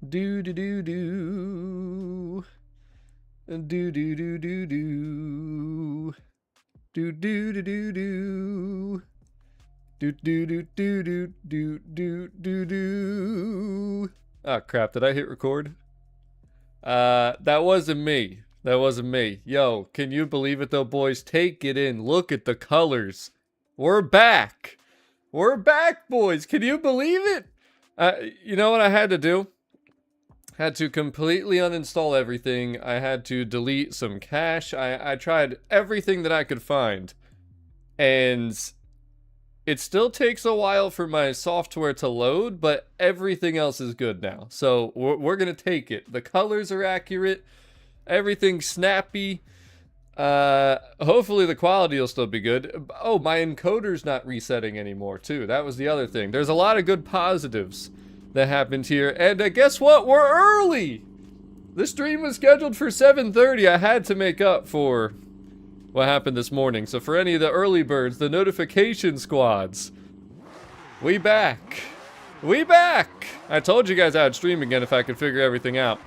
Do do do do. Do do do do do. Do do do do do. Do do do do do do do do do. Oh crap, did I hit record? That wasn't me. That wasn't me. Yo, can you believe it though, boys? Take it in. Look at the colors. We're back. We're back, boys. Can you believe it? You know what I had to do? Had to completely uninstall everything. I had to delete some cache. I tried everything that I could find. And it still takes a while for my software to load, but everything else is good now. So we're going to take it. The colors are accurate. Everything's snappy. Hopefully the quality will still be good. Oh, my encoder's not resetting anymore, too. That was the other thing. There's a lot of good positives that happened here. And guess what? We're early! The stream was scheduled for 7:30. I had to make up for what happened this morning. So for any of the early birds, the notification squads, we back. We back! I told you guys I'd stream again if I could figure everything out.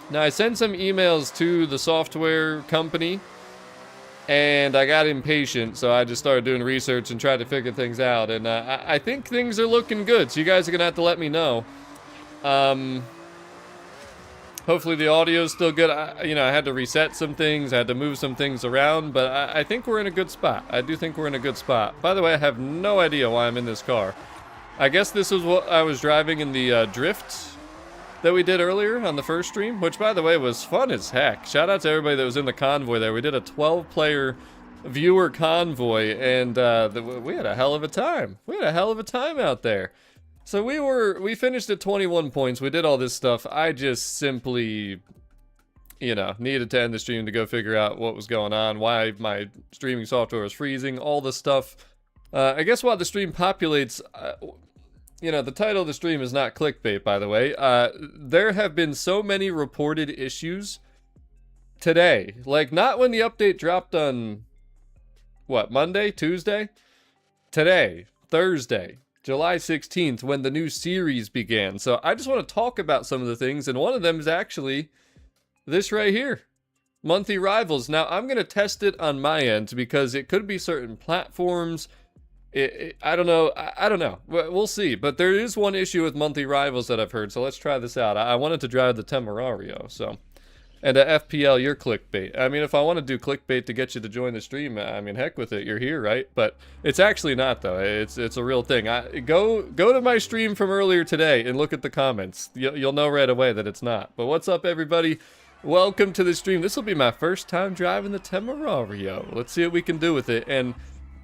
Now, I sent some emails to the software company, and I got impatient, so I just started doing research and tried to figure things out. And I think things are looking good, so you guys are going to have to let me know. Hopefully the audio's still good. I had to reset some things, I had to move some things around, but I think we're in a good spot. I do think we're in a good spot. By the way, I have no idea why I'm in this car. I guess this is what I was driving in the drift that we did earlier on the first stream, which by the way was fun as heck. Shout out to everybody that was in the convoy there. We did a 12-player viewer convoy, and we had a hell of a time. We had a hell of a time out there. So we finished at 21 points. We did all this stuff. I just simply, needed to end the stream to go figure out what was going on, why my streaming software was freezing, all the stuff. I guess while the stream populates, the title of the stream is not clickbait, by the way. There have been so many reported issues today. Like, not when the update dropped on, Monday? Tuesday? Today, Thursday, July 16th, when the new series began. So I just want to talk about some of the things, and one of them is actually this right here. Monthly Rivals. Now, I'm going to test it on my end, because it could be certain platforms. I don't know. I don't know. We'll see. But there is one issue with Monthly Rivals that I've heard, so let's try this out. I wanted to drive the Temerario, so. And FPL, you're clickbait. I mean, if I want to do clickbait to get you to join the stream, I mean, heck with it. You're here, right? But it's actually not, though. It's a real thing. Go to my stream from earlier today and look at the comments. You'll know right away that it's not. But what's up, everybody? Welcome to the stream. This will be my first time driving the Temerario. Let's see what we can do with it. And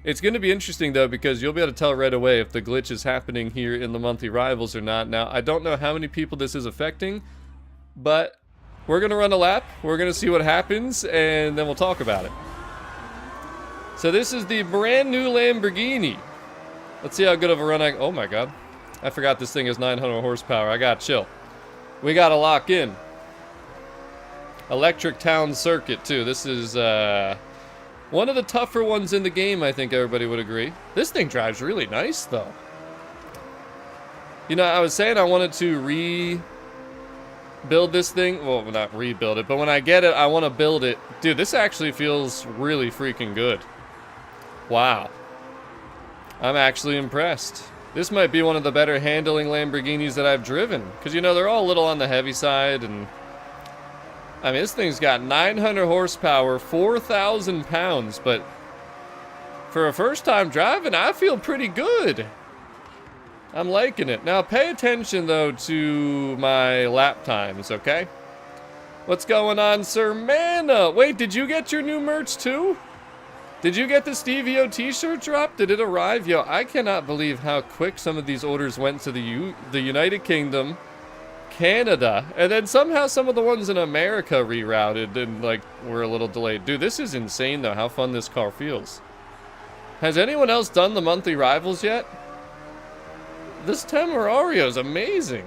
it's going to be interesting, though, because you'll be able to tell right away if the glitch is happening here in the Monthly Rivals or not. Now, I don't know how many people this is affecting, but we're going to run a lap, we're going to see what happens, and then we'll talk about it. So this is the brand new Lamborghini. Let's see how good of a run oh my god. I forgot this thing is 900 horsepower. I gotta chill. We gotta lock in. Electric Town Circuit, too. This is, one of the tougher ones in the game, I think everybody would agree. This thing drives really nice, though. I was saying I wanted to rebuild this thing. Well, not rebuild it, but when I get it, I want to build it. Dude, this actually feels really freaking good. Wow. I'm actually impressed. This might be one of the better handling Lamborghinis that I've driven. Because, they're all a little on the heavy side, and I mean, this thing's got 900 horsepower, 4,000 pounds, but for a first time driving, I feel pretty good. I'm liking it. Now, pay attention, though, to my lap times, okay? What's going on, Sir Mana? Wait, did you get your new merch, too? Did you get the Stevio t-shirt drop? Did it arrive? Yo, I cannot believe how quick some of these orders went to the United Kingdom, Canada, and then somehow some of the ones in America rerouted and were a little delayed. Dude, this is insane though, how fun this car feels. Has anyone else done the Monthly Rivals yet? This Temerario is amazing.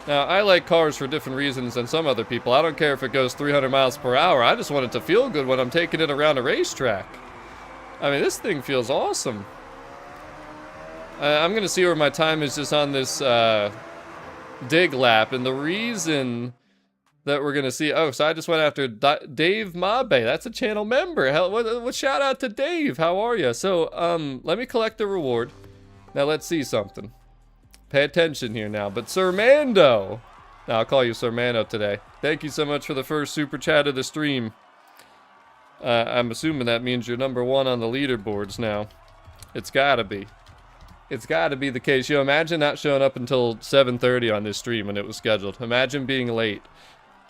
Now, I like cars for different reasons than some other people. I don't care if it goes 300 miles per hour. I just want it to feel good when I'm taking it around a racetrack. I mean, this thing feels awesome. I'm gonna see where my time is just on this dig lap, and the reason that we're gonna see. Oh, so I just went after Dave Mabe. That's a channel member. Hell, what shout out to Dave. How are you? So let me collect the reward. Now let's see something. Pay attention here now. But Sir Mando. Now I'll call you Sir Mando today. Thank you so much for the first super chat of the stream. I'm assuming that means you're number 1 on the leaderboards now. It's gotta be. It's gotta be the case. Yo, imagine not showing up until 7:30 on this stream when it was scheduled. Imagine being late.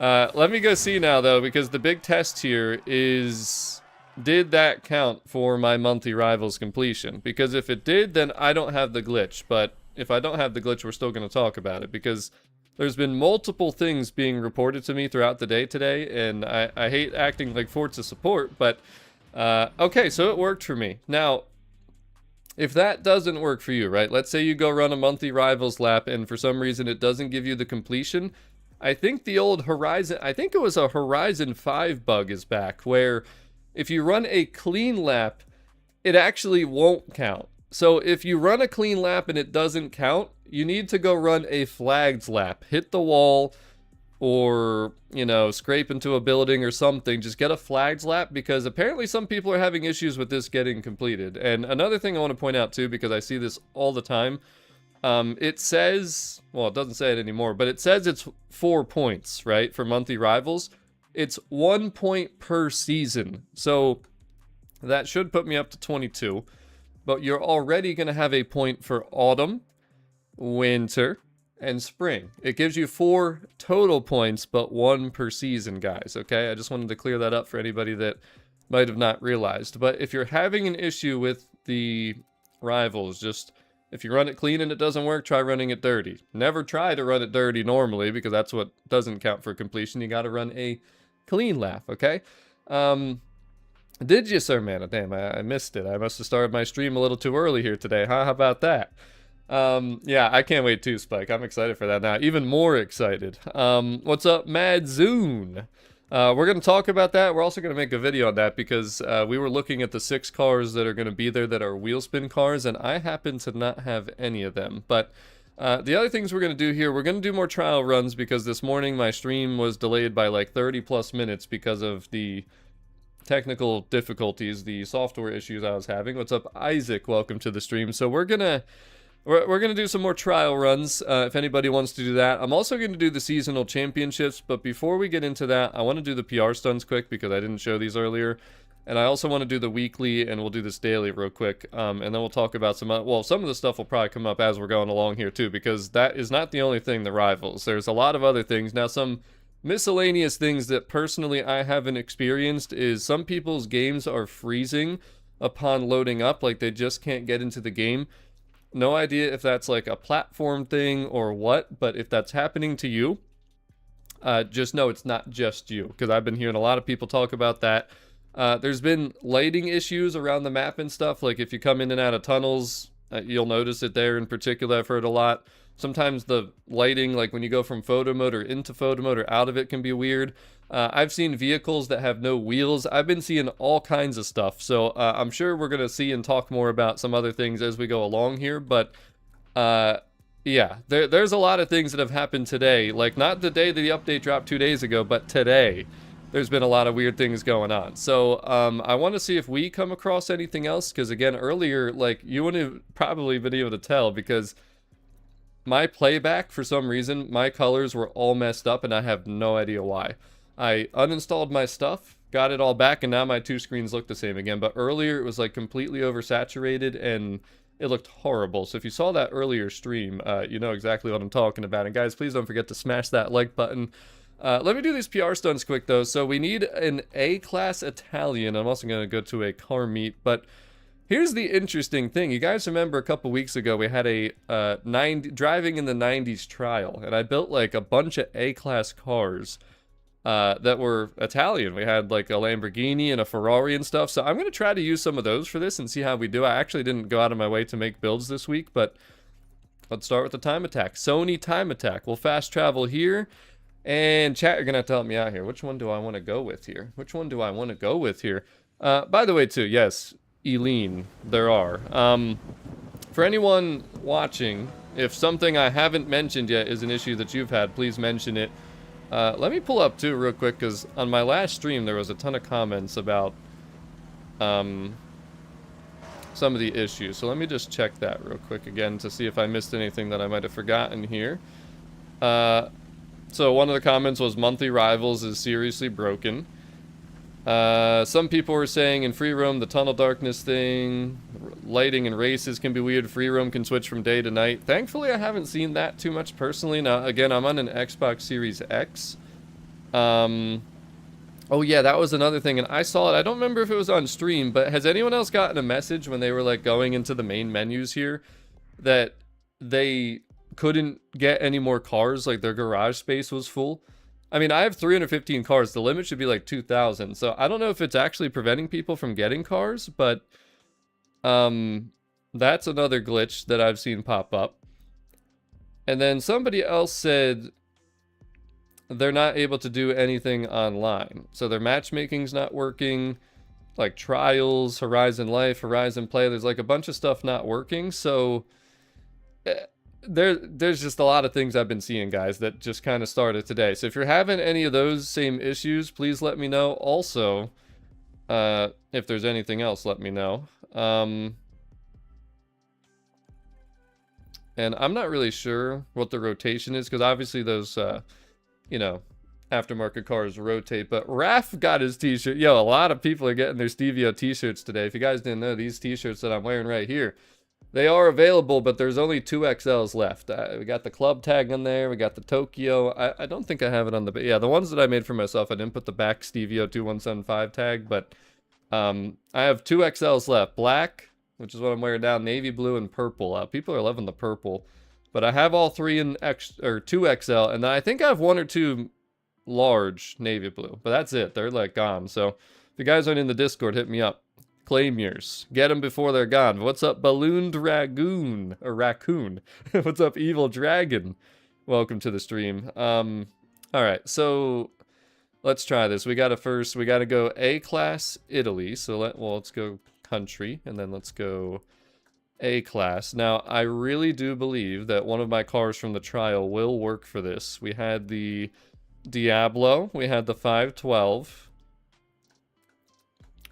Let me go see now, though, because the big test here is, did that count for my monthly rivals completion? Because if it did, then I don't have the glitch. But if I don't have the glitch, we're still going to talk about it, because there's been multiple things being reported to me throughout the day today, and I hate acting like Forza support, but okay, so it worked for me. Now, if that doesn't work for you, right? Let's say you go run a monthly rivals lap, and for some reason it doesn't give you the completion. I think the old Horizon, I think it was a Horizon 5 bug is back, where if you run a clean lap, it actually won't count. So if you run a clean lap and it doesn't count, you need to go run a flagged lap. Hit the wall, or, you know, scrape into a building or something. Just get a flagged lap, because apparently some people are having issues with this getting completed. And another thing I want to point out too, because I see this all the time, it says, well, it doesn't say it anymore, but it says it's 4 points, right, for monthly rivals. It's 1 point per season, so that should put me up to 22. But you're already going to have a point for autumn, winter, and spring. It gives you 4 total points, but 1 per season, guys, okay? I just wanted to clear that up for anybody that might have not realized. But if you're having an issue with the rivals, just, if you run it clean and it doesn't work, try running it dirty. Never try to run it dirty normally, because that's what doesn't count for completion. You got to run a clean lap, okay? Did you, Sir Mana? Damn, I missed it. I must have started my stream a little too early here today, huh? How about that? Yeah, I can't wait too, Spike. I'm excited for that now. Even more excited. What's up, Madzoon? We're going to talk about that. We're also going to make a video on that, because we were looking at the 6 cars that are going to be there that are wheel spin cars, and I happen to not have any of them. But the other things we're going to do here, we're going to do more trial runs, because this morning my stream was delayed by like 30 plus minutes because of the technical difficulties, the software issues I was having. What's up, Isaac? Welcome to the stream. So we're gonna do some more trial runs, if anybody wants to do that. I'm also going to do the seasonal championships, but before we get into that, I want to do the PR stunts quick, because I didn't show these earlier. And I also want to do the weekly, and we'll do this daily real quick. And then we'll talk about some of the stuff will probably come up as we're going along here too, because that is not the only thing that rivals. There's a lot of other things. Now, some miscellaneous things that personally I haven't experienced is some people's games are freezing upon loading up, like they just can't get into the game. No idea if that's like a platform thing or what, but if that's happening to you, just know it's not just you, because I've been hearing a lot of people talk about that. There's been lighting issues around the map and stuff, like if you come in and out of tunnels, you'll notice it there in particular. I've heard a lot. Sometimes the lighting, like when you go from photo mode or into photo mode or out of it, can be weird. I've seen vehicles that have no wheels. I've been seeing all kinds of stuff. So I'm sure we're going to see and talk more about some other things as we go along here. But yeah, there's a lot of things that have happened today. Like not the day that the update dropped 2 days ago, but today. There's been a lot of weird things going on. So I want to see if we come across anything else. Because again, earlier, like you wouldn't have probably been able to tell, because my playback, for some reason, my colors were all messed up, and I have no idea why. I uninstalled my stuff, got it all back, and now my 2 screens look the same again. But earlier, it was like completely oversaturated, and it looked horrible. So if you saw that earlier stream, you know exactly what I'm talking about. And guys, please don't forget to smash that like button. Let me do these PR stunts quick, though. So we need an A-class Italian. I'm also going to go to a car meet, but here's the interesting thing. You guys remember a couple weeks ago we had a driving in the 90s trial, and I built like a bunch of A-class cars that were Italian. We had like a Lamborghini and a Ferrari and stuff. So I'm going to try to use some of those for this and see how we do. I actually didn't go out of my way to make builds this week, but let's start with the time attack. Sony time attack. We'll fast travel here. And chat, you're going to have to help me out here. Which one do I want to go with here? By the way, too, yes, Eileen, there are. For anyone watching, if something I haven't mentioned yet is an issue that you've had, please mention it. Let me pull up too real quick, because on my last stream there was a ton of comments about some of the issues. So let me just check that real quick again to see if I missed anything that I might have forgotten here. So one of the comments was monthly rivals is seriously broken. Some people were saying in free roam the tunnel darkness thing, lighting and races can be weird. Free roam can switch from day to night. Thankfully, I haven't seen that too much personally. Now, again, I'm on an Xbox Series X. Oh yeah, that was another thing, and I saw it. I don't remember if it was on stream, but has anyone else gotten a message when they were like going into the main menus here that they couldn't get any more cars, like their garage space was full? I mean, I have 315 cars. The limit should be like 2,000. So I don't know if it's actually preventing people from getting cars, but that's another glitch that I've seen pop up. And then somebody else said they're not able to do anything online. So their matchmaking's not working, like Trials, Horizon Life, Horizon Play. There's like a bunch of stuff not working. So there's just a lot of things I've been seeing, guys, that just kind of started today. So if you're having any of those same issues, please let me know. Also, if there's anything else, let me know. And I'm not really sure what the rotation is, because obviously those, you know, aftermarket cars rotate. But Raph got his t-shirt. Yo, a lot of people are getting their Stevio t-shirts today. If you guys didn't know, these t-shirts that I'm wearing right here, they are available, but there's only 2XLs left. We got the club tag on there. We got the Tokyo. I don't think I have it on the... Yeah, the ones that I made for myself, I didn't put the back Stevio 2175 tag, but I have 2XLs left. Black, which is what I'm wearing now, navy blue, and purple. People are loving the purple. But I have all three in 2XL, and then I think I have one or two large navy blue. But that's it. They're like gone. So if you guys aren't in the Discord, hit me up. Claim yours. Get them before they're gone. What's up, Ballooned Ragoon? Or Raccoon. What's up, Evil Dragon? Welcome to the stream. Alright, so let's try this. We gotta go A-class Italy. So let's go country, and then let's go A-class. Now, I really do believe that one of my cars from the trial will work for this. We had the Diablo. We had the 512.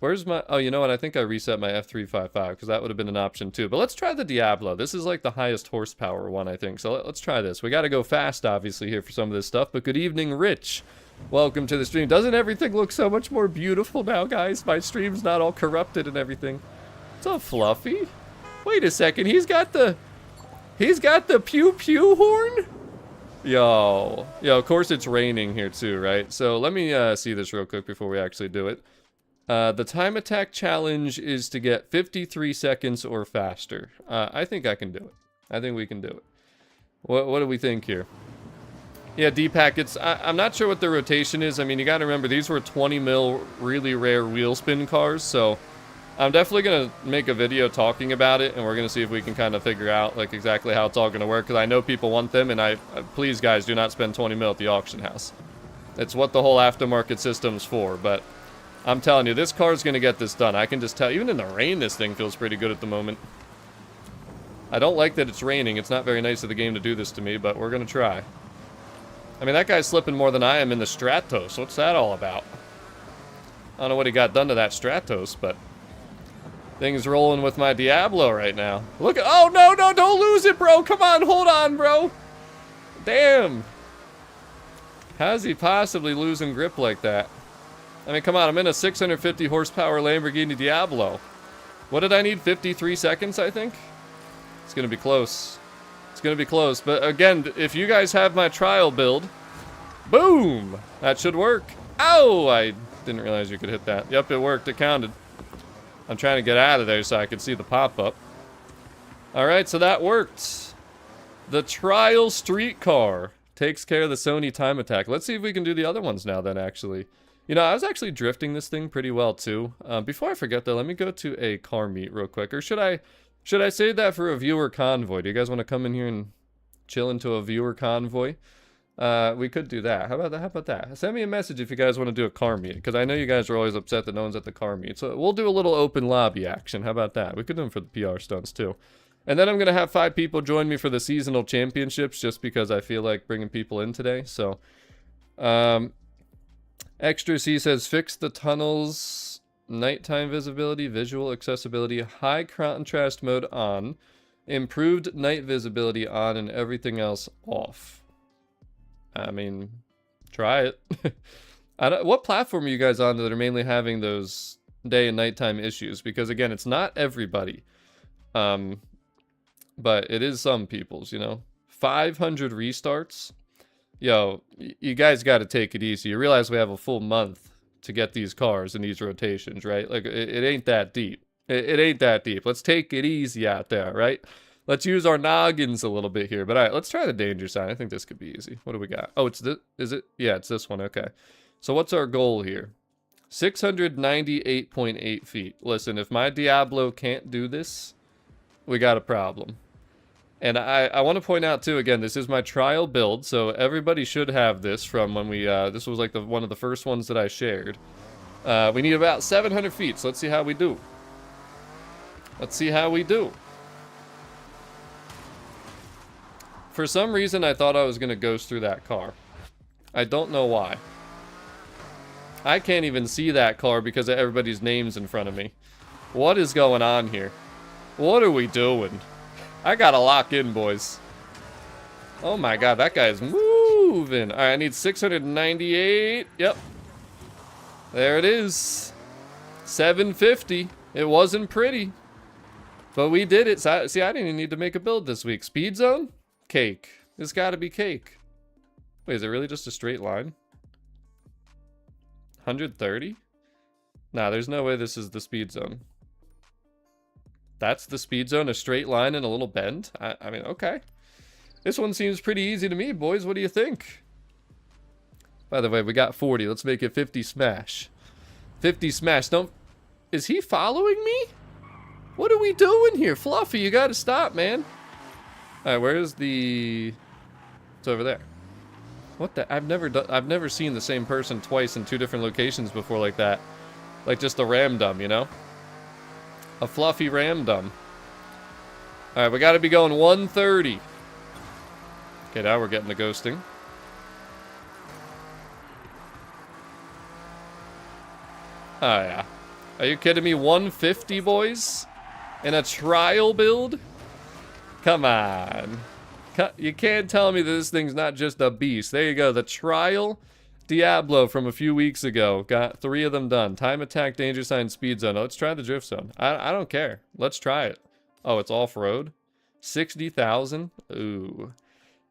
Where's my... Oh, you know what? I think I reset my F355, because that would have been an option too. But let's try the Diablo. This is like the highest horsepower one, I think. So let's try this. We got to go fast, obviously, here for some of this stuff. But good evening, Rich. Welcome to the stream. Doesn't everything look so much more beautiful now, guys? My stream's not all corrupted and everything. What's up, Fluffy? Wait a second. He's got the pew-pew horn? Yo, of course it's raining here too, right? So let me see this real quick before we actually do it. The time attack challenge is to get 53 seconds or faster. I think I can do it. I think we can do it. What do we think here? Yeah, D-packets. I'm not sure what the rotation is. I mean, you gotta remember, these were 20 mil really rare wheel spin cars, so I'm definitely gonna make a video talking about it, and we're gonna see if we can kind of figure out like exactly how it's all gonna work, because I know people want them, and please guys, do not spend 20 mil at the auction house. It's what the whole aftermarket system's for, but I'm telling you, this car's gonna get this done. I can just tell. Even in the rain, this thing feels pretty good at the moment. I don't like that it's raining. It's not very nice of the game to do this to me, but we're gonna try. I mean, that guy's slipping more than I am in the Stratos. What's that all about? I don't know what he got done to that Stratos, but things rolling with my Diablo right now. Look at... Oh, no, don't lose it, bro. Come on, hold on, bro. Damn. How's he possibly losing grip like that? I mean, come on, I'm in a 650 horsepower Lamborghini Diablo. What did I need? 53 seconds, I think? It's gonna be close. It's gonna be close. But again, if you guys have my trial build, boom! That should work. Ow! I didn't realize you could hit that. Yep, it worked. It counted. I'm trying to get out of there so I could see the pop-up. Alright, so that worked. The trial streetcar takes care of the Sony time attack. Let's see if we can do the other ones now then, actually. You know, I was actually drifting this thing pretty well too. Before I forget though, let me go to a car meet real quick. Or should I save that for a viewer convoy? Do you guys want to come in here and chill into a viewer convoy? We could do that. How about that? Send me a message if you guys want to do a car meet, because I know you guys are always upset that no one's at the car meet. So we'll do a little open lobby action. How about that? We could do them for the PR stunts too. And then I'm going to have 5 people join me for the seasonal championships just because I feel like bringing people in today. So, Extra C says, fix the tunnels, nighttime visibility, visual accessibility, high contrast mode on, improved night visibility on, and everything else off. I mean, try it. What platform are you guys on that are mainly having those day and nighttime issues? Because again, it's not everybody. But it is some people's, you know. 500 restarts. Yo, you guys got to take it easy. You realize we have a full month to get these cars in these rotations, right? Like, it ain't that deep. It ain't that deep. Let's take it easy out there, right? Let's use our noggins a little bit here. But all right, let's try the danger sign. I think this could be easy. What do we got? Oh, it's this. Is it? Yeah, it's this one. Okay. So what's our goal here? 698.8 feet. Listen, if my Diablo can't do this, we got a problem. And I want to point out too, again, this is my trial build, so everybody should have this from when we, this was like one of the first ones that I shared. We need about 700 feet, so let's see how we do. Let's see how we do. For some reason, I thought I was going to ghost through that car. I don't know why. I can't even see that car because of everybody's names in front of me. What is going on here? What are we doing? I gotta lock in, boys. Oh my god, that guy's moving. Alright, I need 698. Yep. There it is. 750. It wasn't pretty. But we did it. So, see, I didn't even need to make a build this week. Speed zone? Cake. It's gotta be cake. Wait, is it really just a straight line? 130? Nah, there's no way this is the speed zone. That's the speed zone, a straight line and a little bend? I mean, okay. This one seems pretty easy to me, boys. What do you think? By the way, we got 40. Let's make it 50 smash. 50 smash. Don't... Is he following me? What are we doing here? Fluffy, you gotta stop, man. Alright, where's the... It's over there. What the... I've never seen the same person twice in 2 different locations before like that. Like just a ramdom, you know? A fluffy ramdom. Alright, we gotta be going 130. Okay, now we're getting the ghosting. Oh, yeah. Are you kidding me? 150, boys? In a trial build? Come on. You can't tell me that this thing's not just a beast. There you go. The trial Diablo from a few weeks ago. Got 3 of them done. Time attack, danger sign, speed zone. Let's try the drift zone. I don't care. Let's try it. Oh, it's off-road? 60,000? Ooh.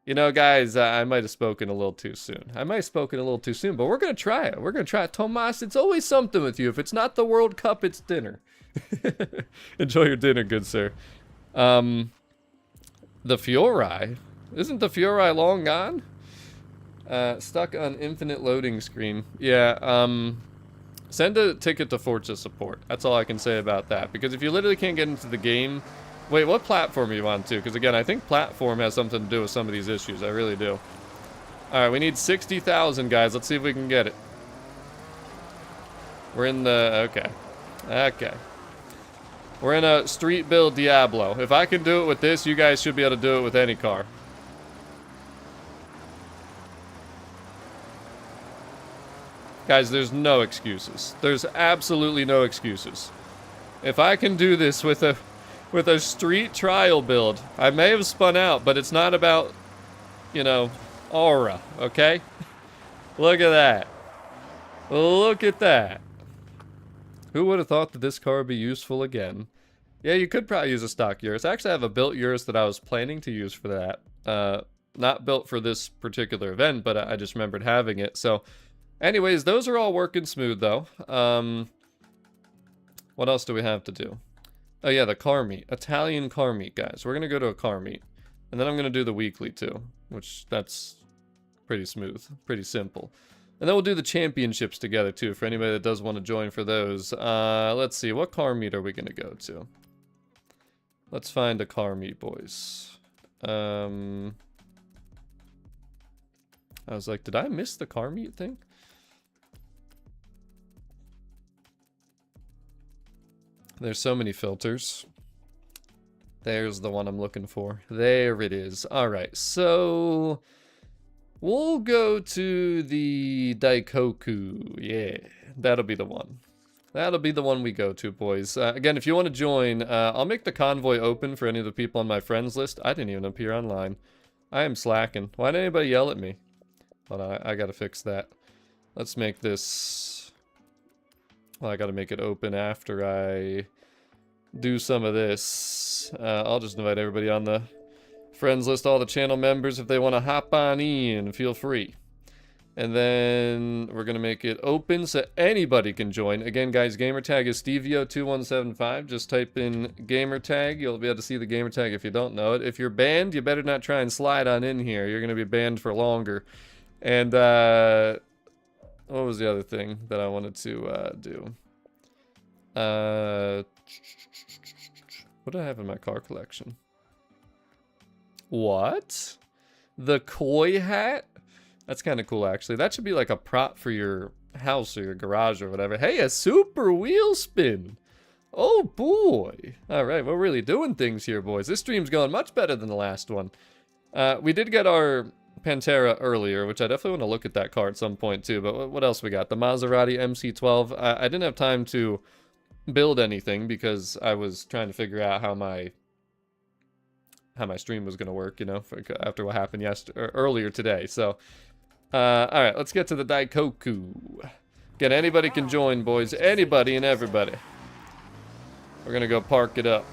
You know, guys, I might have spoken a little too soon. But we're going to try it. We're going to try it. Tomas, it's always something with you. If it's not the World Cup, it's dinner. Enjoy your dinner, good sir. The Fiori? Isn't the Fiori long gone? Stuck on infinite loading screen. Yeah, send a ticket to Forza support. That's all I can say about that. Because if you literally can't get into the game... Wait, what platform are you on to? Because again, I think platform has something to do with some of these issues. I really do. Alright, we need 60,000, guys. Let's see if we can get it. We're in the... Okay. Okay. We're in a street build Diablo. If I can do it with this, you guys should be able to do it with any car. Guys, there's no excuses. There's absolutely no excuses. If I can do this with a street trial build, I may have spun out, but it's not about, you know, aura, okay? Look at that. Look at that. Who would have thought that this car would be useful again? Yeah, you could probably use a stock Urus. Actually, I have a built Urus that I was planning to use for that. Not built for this particular event, but I just remembered having it, so... Anyways, those are all working smooth, though. What else do we have to do? Oh, yeah, the car meet. Italian car meet, guys. We're going to go to a car meet. And then I'm going to do the weekly, too. Which, that's pretty smooth. Pretty simple. And then we'll do the championships together, too, for anybody that does want to join for those. Let's see. What car meet are we going to go to? Let's find a car meet, boys. I was like, did I miss the car meet thing? There's so many filters. There's the one I'm looking for. There it is. All right, so we'll go to the Daikoku. Yeah, that'll be the one. That'll be the one we go to, boys. Again, if you want to join, I'll make the convoy open for any of the people on my friends list. I didn't even appear online. I am slacking. Why didn't anybody yell at me? Hold on, I gotta fix that. Let's make this... Well, I gotta make it open after I do some of this. I'll just invite everybody on the friends list, all the channel members. If they want to hop on in, feel free. And then we're going to make it open so anybody can join. Again, guys, gamertag is Stevio2175. Just type in gamertag. You'll be able to see the gamertag if you don't know it. If you're banned, you better not try and slide on in here. You're going to be banned for longer. And what was the other thing that I wanted to do? What do I have in my car collection? What? The koi hat? That's kind of cool, actually. That should be like a prop for your house or your garage or whatever. Hey, a super wheel spin. Oh, boy. All right, we're really doing things here, boys. This stream's going much better than the last one. We did get our Pantera earlier, which I definitely want to look at that car at some point, too. But what else we got? The Maserati MC12. I didn't have time to build anything because I was trying to figure out how my stream was going to work, you know, after what happened earlier today. So, all right, let's get to the Daikoku. Again, anybody can join, boys. Anybody and everybody. We're going to go park it up.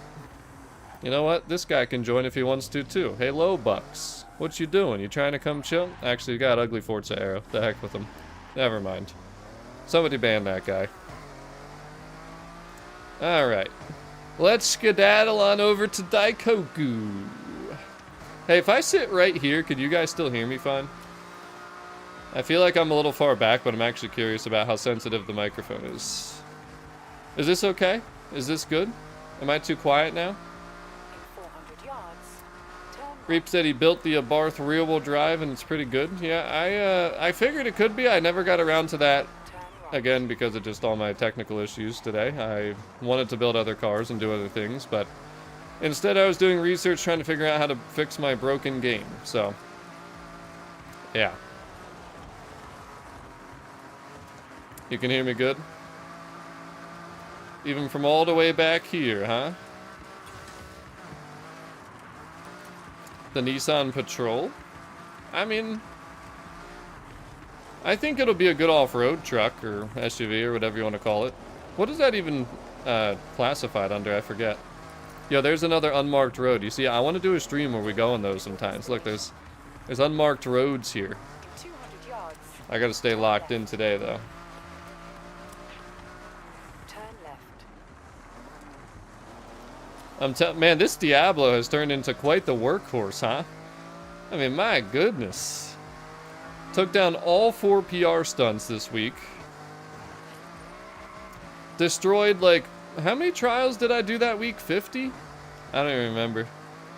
You know what? This guy can join if he wants to, too. Hey, Bucks. What you doing? You trying to come chill? Actually, you got ugly Forza arrow. The heck with him. Never mind. Somebody ban that guy. All right. Let's skedaddle on over to Daikoku. Hey, if I sit right here, could you guys still hear me fine? I feel like I'm a little far back, but I'm actually curious about how sensitive the microphone is. Is this okay? Is this good? Am I too quiet now? 400 yards. Reap said he built the Abarth rear-wheel drive and it's pretty good. Yeah, I figured it could be. I never got around to that. Again, because of just all my technical issues today. I wanted to build other cars and do other things, but instead I was doing research trying to figure out how to fix my broken game. So, yeah. You can hear me good? Even from all the way back here, huh? The Nissan Patrol? I mean, I think it'll be a good off-road truck or SUV or whatever you want to call it. What is that even classified under? I forget. Yo, there's another unmarked road. You see, I want to do a stream where we go on those sometimes. Look, there's unmarked roads here. 200 yards. I gotta stay locked in today, though. Turn left. Man, this Diablo has turned into quite the workhorse, huh? I mean, my goodness. Took down all 4 PR stunts this week. Destroyed, like, how many trials did I do that week? 50? I don't even remember.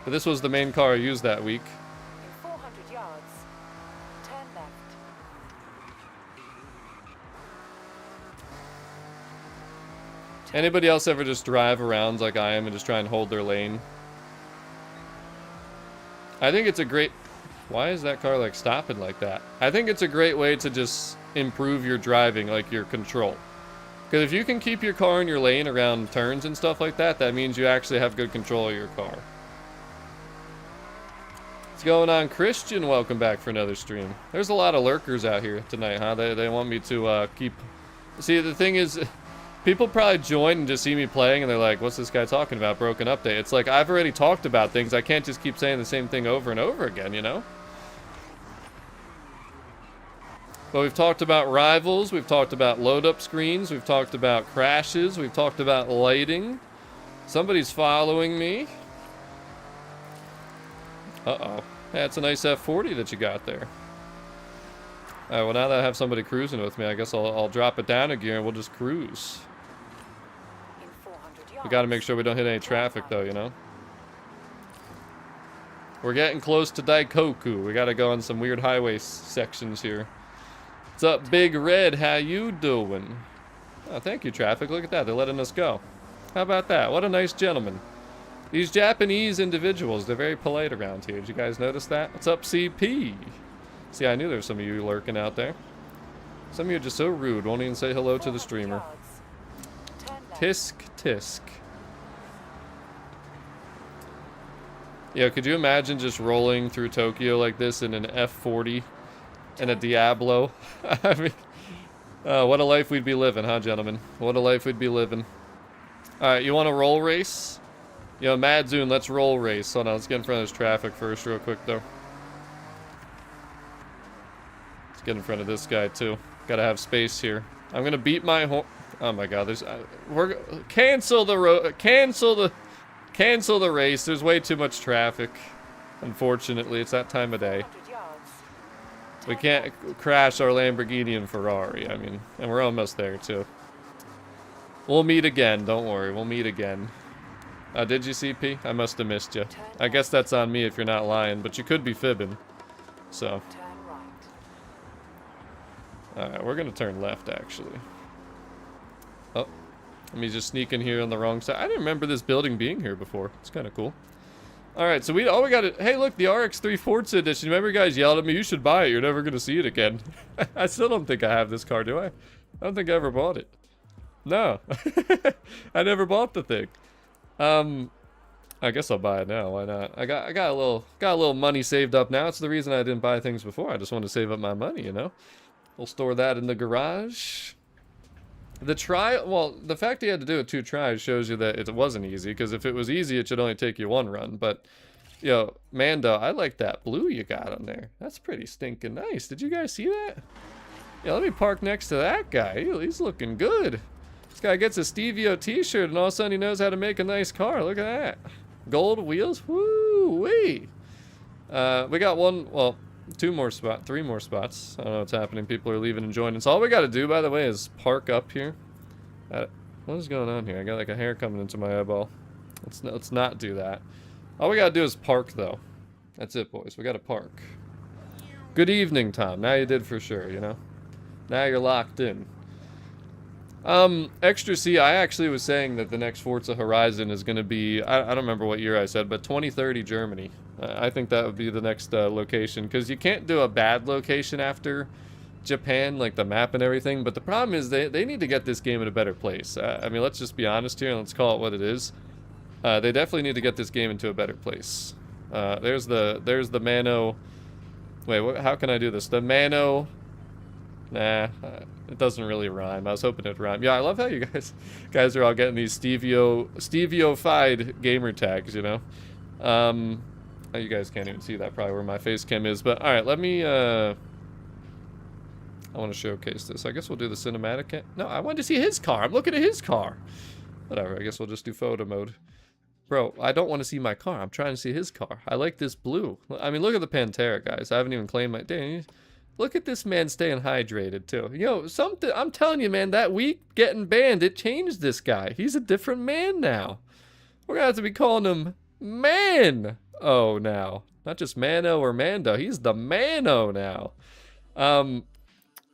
But this was the main car I used that week. In 400 yards. Turn left. Anybody else ever just drive around like I am and just try and hold their lane? I think it's a great... Why is that car, like, stopping like that? I think it's a great way to just improve your driving, like, your control. Because if you can keep your car in your lane around turns and stuff like that, that means you actually have good control of your car. What's going on, Christian? Welcome back for another stream. There's a lot of lurkers out here tonight, huh? They want me to keep... See, the thing is... People probably join and just see me playing and they're like, what's this guy talking about? Broken update. It's like, I've already talked about things. I can't just keep saying the same thing over and over again, you know? But we've talked about rivals. We've talked about load-up screens. We've talked about crashes. We've talked about lighting. Somebody's following me. Uh-oh. Yeah, it's a nice F40 that you got there. All right, well, now that I have somebody cruising with me, I guess I'll drop it down a gear and we'll just cruise. In 400 yards. We got to make sure we don't hit any traffic, though, you know? We're getting close to Daikoku. We got to go on some weird highway sections here. What's up, Big Red? How you doing? Oh, thank you, traffic. Look at that. They're letting us go. How about that? What a nice gentleman. These Japanese individuals, they're very polite around here. Did you guys notice that? What's up, CP? See, I knew there was some of you lurking out there. Some of you are just so rude, won't even say hello to the streamer. Tisk, tisk. Yeah, could you imagine just rolling through Tokyo like this in an F40 and a Diablo? I mean, what a life we'd be living, huh, gentlemen? What a life we'd be living. Alright, you want a roll race? Yo, Madzoon, let's roll race. Hold on, let's get in front of this traffic first real quick, though. Let's get in front of this guy, too. Gotta have space here. I'm gonna beat my horn. Oh my god, there's... cancel the cancel the race. There's way too much traffic. Unfortunately, it's that time of day. We can't crash our Lamborghini and Ferrari, I mean, and we're almost there, too. We'll meet again, don't worry, we'll meet again. Did you, CP? I must have missed you. I guess that's on me if you're not lying, but you could be fibbing. So. Alright, we're gonna turn left, actually. Oh. Let me just sneak in here on the wrong side. I didn't remember this building being here before. It's kind of cool. Alright, so we got it. Hey, look, the RX3 Forza Edition. Remember you guys yelled at me, you should buy it. You're never gonna see it again. I still don't think I have this car, do I? I don't think I ever bought it. No. I never bought the thing. I guess I'll buy it now. Why not? I got a little money saved up now. It's the reason I didn't buy things before. I just want to save up my money, you know. We'll store that in the garage. The trial, well, the fact he had to do it 2 tries shows you that it wasn't easy. Because if it was easy, it should only take you 1 run. But, yo, Mando, I like that blue you got on there. That's pretty stinking nice. Did you guys see that? Yeah, let me park next to that guy. He's looking good. This guy gets a Stevio t-shirt and all of a sudden he knows how to make a nice car. Look at that. Gold wheels. Woo-wee. We got 3 more spots. I don't know what's happening. People are leaving and joining. So all we got to do, by the way, is park up here. What is going on here? I got like a hair coming into my eyeball. Let's not do that. All we got to do is park, though. That's it, boys. We got to park. Good evening, Tom. Now you did for sure, you know? Now you're locked in. Extra C, I actually was saying that the next Forza Horizon is going to be, I don't remember what year I said, but 2030 Germany. I think that would be the next location, because you can't do a bad location after Japan, like the map and everything, but the problem is they need to get this game in a better place. I mean, let's just be honest here, and let's call it what it is. They definitely need to get this game into a better place. There's the Mano... Wait, how can I do this? The Mano... Nah, it doesn't really rhyme. I was hoping it'd rhyme. Yeah, I love how you guys are all getting these Stevio-fied gamer tags, you know? You guys can't even see that probably where my face cam is, but alright, let me, I want to showcase this. I guess we'll do the cinematic. No, I wanted to see his car. I'm looking at his car. Whatever, I guess we'll just do photo mode. Bro, I don't want to see my car. I'm trying to see his car. I like this blue. I mean, look at the Pantera, guys. I haven't even claimed my... Dang, look at this man staying hydrated, too. Yo, I'm telling you, man, that week getting banned, it changed this guy. He's a different man now. We're gonna have to be calling him Man. Oh, now. Not just Mano or Mando. He's the Mano now.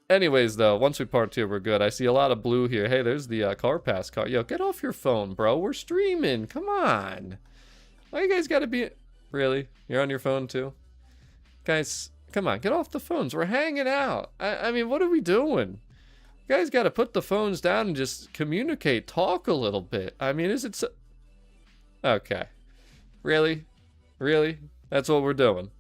Anyways, though, once we part 2, we're good. I see a lot of blue here. Hey, there's the car pass car. Yo, get off your phone, bro. We're streaming. Come on. Why you guys gotta be... Really? You're on your phone, too? Guys... Come on, get off the phones. We're hanging out. I mean, what are we doing? You guys got to put the phones down and just communicate, talk a little bit. I mean, is it so... Okay. Really? Really? That's what we're doing.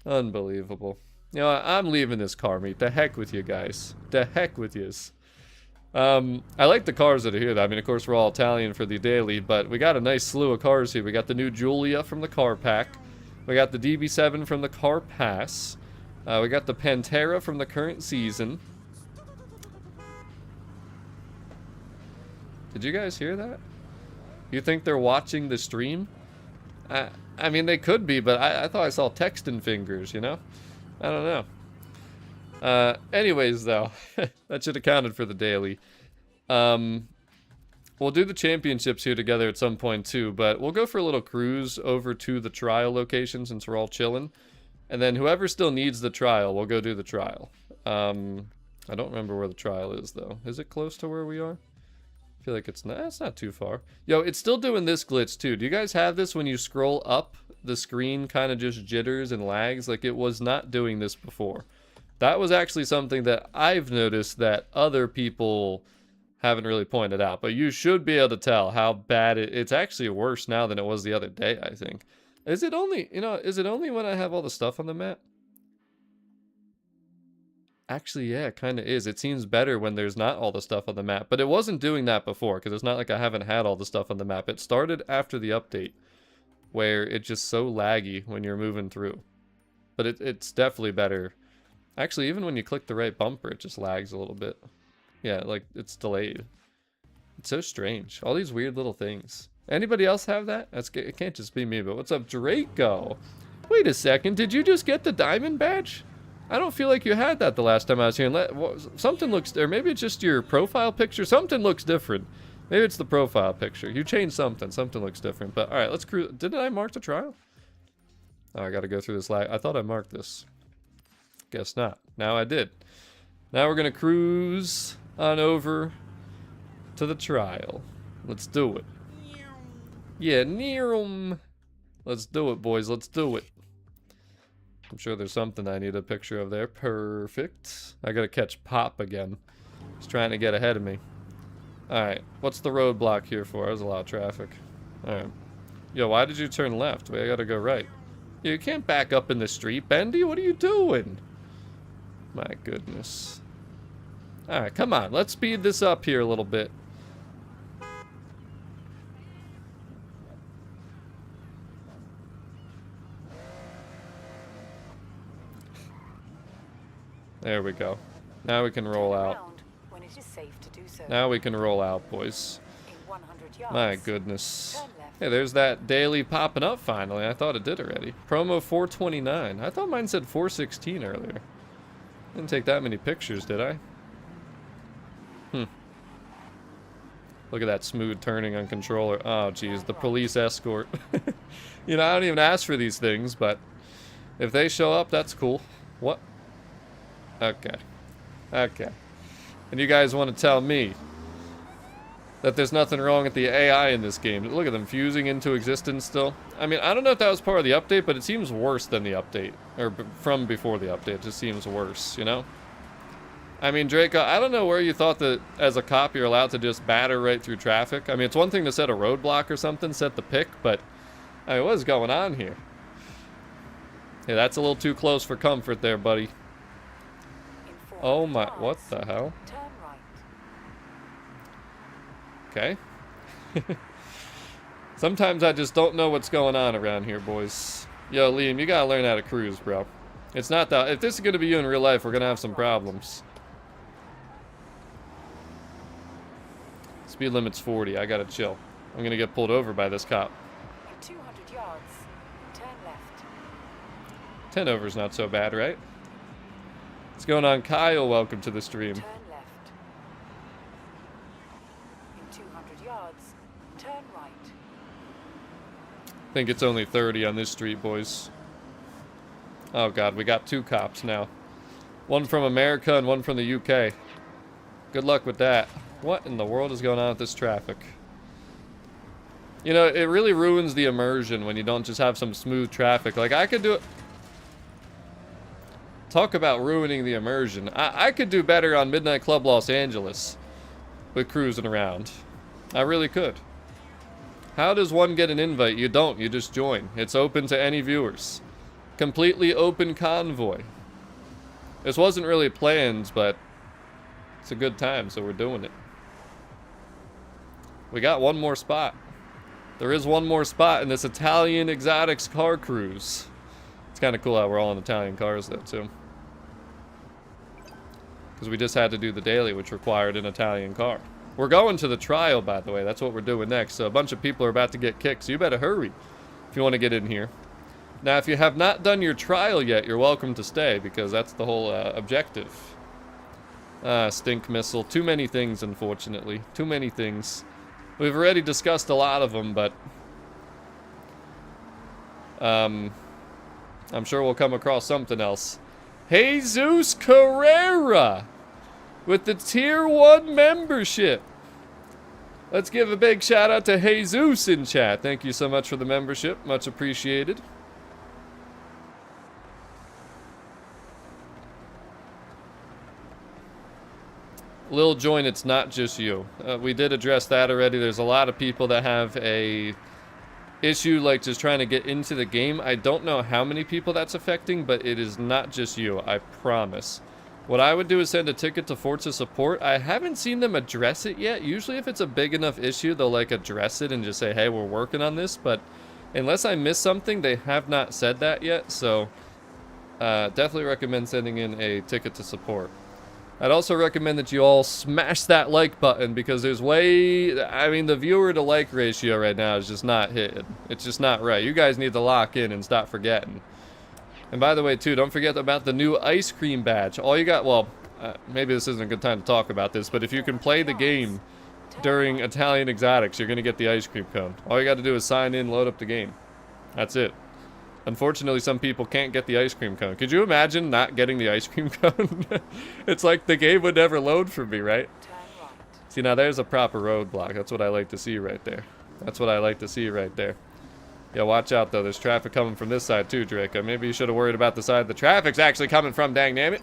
Unbelievable. You know, I'm leaving this car meet. The heck with you guys. The heck with yous. I like the cars that are here. I mean, of course, we're all Italian for the daily, but we got a nice slew of cars here. We got the new Giulia from the car pack. We got the DB7 from the car pass. We got the Pantera from the current season. Did you guys hear that? You think they're watching the stream? I mean, they could be, but I thought I saw texting fingers, you know? I don't know. Anyways, though, that should have counted for the daily. We'll do the championships here together at some point too, but we'll go for a little cruise over to the trial location since we're all chilling. And then whoever still needs the trial, we'll go do the trial. I don't remember where the trial is though. Is it close to where we are? I feel like it's not too far. Yo, it's still doing this glitch too. Do you guys have this when you scroll up, the screen kind of just jitters and lags? Like, it was not doing this before. That was actually something that I've noticed that other people haven't really pointed out. But you should be able to tell how bad it's actually worse now than it was the other day, I think. Is it only, is it only when I have all the stuff on the map? Actually, yeah, it kind of is. It seems better when there's not all the stuff on the map. But it wasn't doing that before, because it's not like I haven't had all the stuff on the map. It started after the update, where it's just so laggy when you're moving through. But it's definitely better. Actually, even when you click the right bumper, it just lags a little bit. Yeah, like, it's delayed. It's so strange. All these weird little things. Anybody else have that? It can't just be me, but what's up, Draco? Wait a second, did you just get the diamond badge? I don't feel like you had that the last time I was here. Something looks, or maybe it's just your profile picture. Something looks different. Maybe it's the profile picture. You changed something. Something looks different. But all right, let's cruise. Didn't I mark the trial? Oh, I got to go through this lag. I thought I marked this. Guess not. Now I did. Now we're going to cruise on over to the trial. Let's do it. Yeah, near 'em. Let's do it, boys. Let's do it. I'm sure there's something I need a picture of there. Perfect. I gotta catch Pop again. He's trying to get ahead of me. Alright, what's the roadblock here for? There's a lot of traffic. Alright. Yo, why did you turn left? Wait, I gotta go right. Yo, you can't back up in the street, Bendy. What are you doing? My goodness. Alright, come on. Let's speed this up here a little bit. There we go. Now we can roll out. When it is safe to do so. Now we can roll out, boys. In 100 yards. My goodness. Turn left. Hey, there's that daily popping up finally. I thought it did already. Promo 429. I thought mine said 416 earlier. Didn't take that many pictures, did I? Look at that smooth turning on controller. Oh, geez, the police escort. You know, I don't even ask for these things, but if they show up, that's cool. What? Okay. Okay. And you guys want to tell me that there's nothing wrong with the AI in this game. Look at them fusing into existence still. I mean, I don't know if that was part of the update, but it seems worse than the update. Or from before the update. It just seems worse, you know? I mean, Draco, I don't know where you thought that as a cop you're allowed to just batter right through traffic. I mean, it's one thing to set a roadblock or something, set the pick, but I mean, what is going on here? Yeah, that's a little too close for comfort there, buddy. Oh my, what the hell? Turn right. Okay. Sometimes I just don't know what's going on around here, boys. Yo, Liam, you gotta learn how to cruise, bro. It's not that, if this is gonna be you in real life, we're gonna have some problems. Speed limit's 40, I gotta chill. I'm gonna get pulled over by this cop. In 200 yards. Turn left. 10 over's not so bad, right? What's going on, Kyle? Welcome to the stream. Turn left. In 200 yards. Turn right. I think it's only 30 on this street, boys. Oh god, we got two cops now. One from America and one from the UK. Good luck with that. What in the world is going on with this traffic? You know, it really ruins the immersion when you don't just have some smooth traffic. Like, I could do it. Talk about ruining the immersion. I could do better on Midnight Club Los Angeles with cruising around. I really could. How does one get an invite? You don't. You just join. It's open to any viewers. Completely open convoy. This wasn't really planned, but it's a good time, so we're doing it. We got one more spot. There is one more spot in this Italian exotics car cruise. It's kind of cool how we're all in Italian cars, though, too. Because we just had to do the daily, which required an Italian car. We're going to the trial, by the way. That's what we're doing next. So a bunch of people are about to get kicked, so you better hurry if you want to get in here. Now, if you have not done your trial yet, you're welcome to stay, because that's the whole objective. Stink missile. Too many things, unfortunately. Too many things. We've already discussed a lot of them, but I'm sure we'll come across something else. Jesus Carrera with the Tier 1 membership. Let's give a big shout out to Jesus in chat. Thank you so much for the membership. Much appreciated. Lil Join, it's not just you. We did address that already. There's a lot of people that have a issue like just trying to get into the game. I don't know how many people that's affecting, but it is not just you, I promise. What I would do is send a ticket to Forza support. I haven't seen them address it yet. Usually if it's a big enough issue, they'll like address it and just say, hey, we're working on this. But unless I miss something, they have not said that yet. So definitely recommend sending in a ticket to support. I'd also recommend that you all smash that like button because there's I mean, the viewer to like ratio right now is just not hitting. It's just not right. You guys need to lock in and stop forgetting. And by the way, too, don't forget about the new ice cream badge. All you got, well, maybe this isn't a good time to talk about this, but if you can play the game during Italian Exotics, you're going to get the ice cream cone. All you got to do is sign in, load up the game. That's it. Unfortunately, some people can't get the ice cream cone. Could you imagine not getting the ice cream cone? It's like the game would never load for me, right? See, now there's a proper roadblock. That's what I like to see right there. That's what I like to see right there. Yeah, watch out, though. There's traffic coming from this side, too, Draco. Maybe you should have worried about the side the traffic's actually coming from, dang nabbit.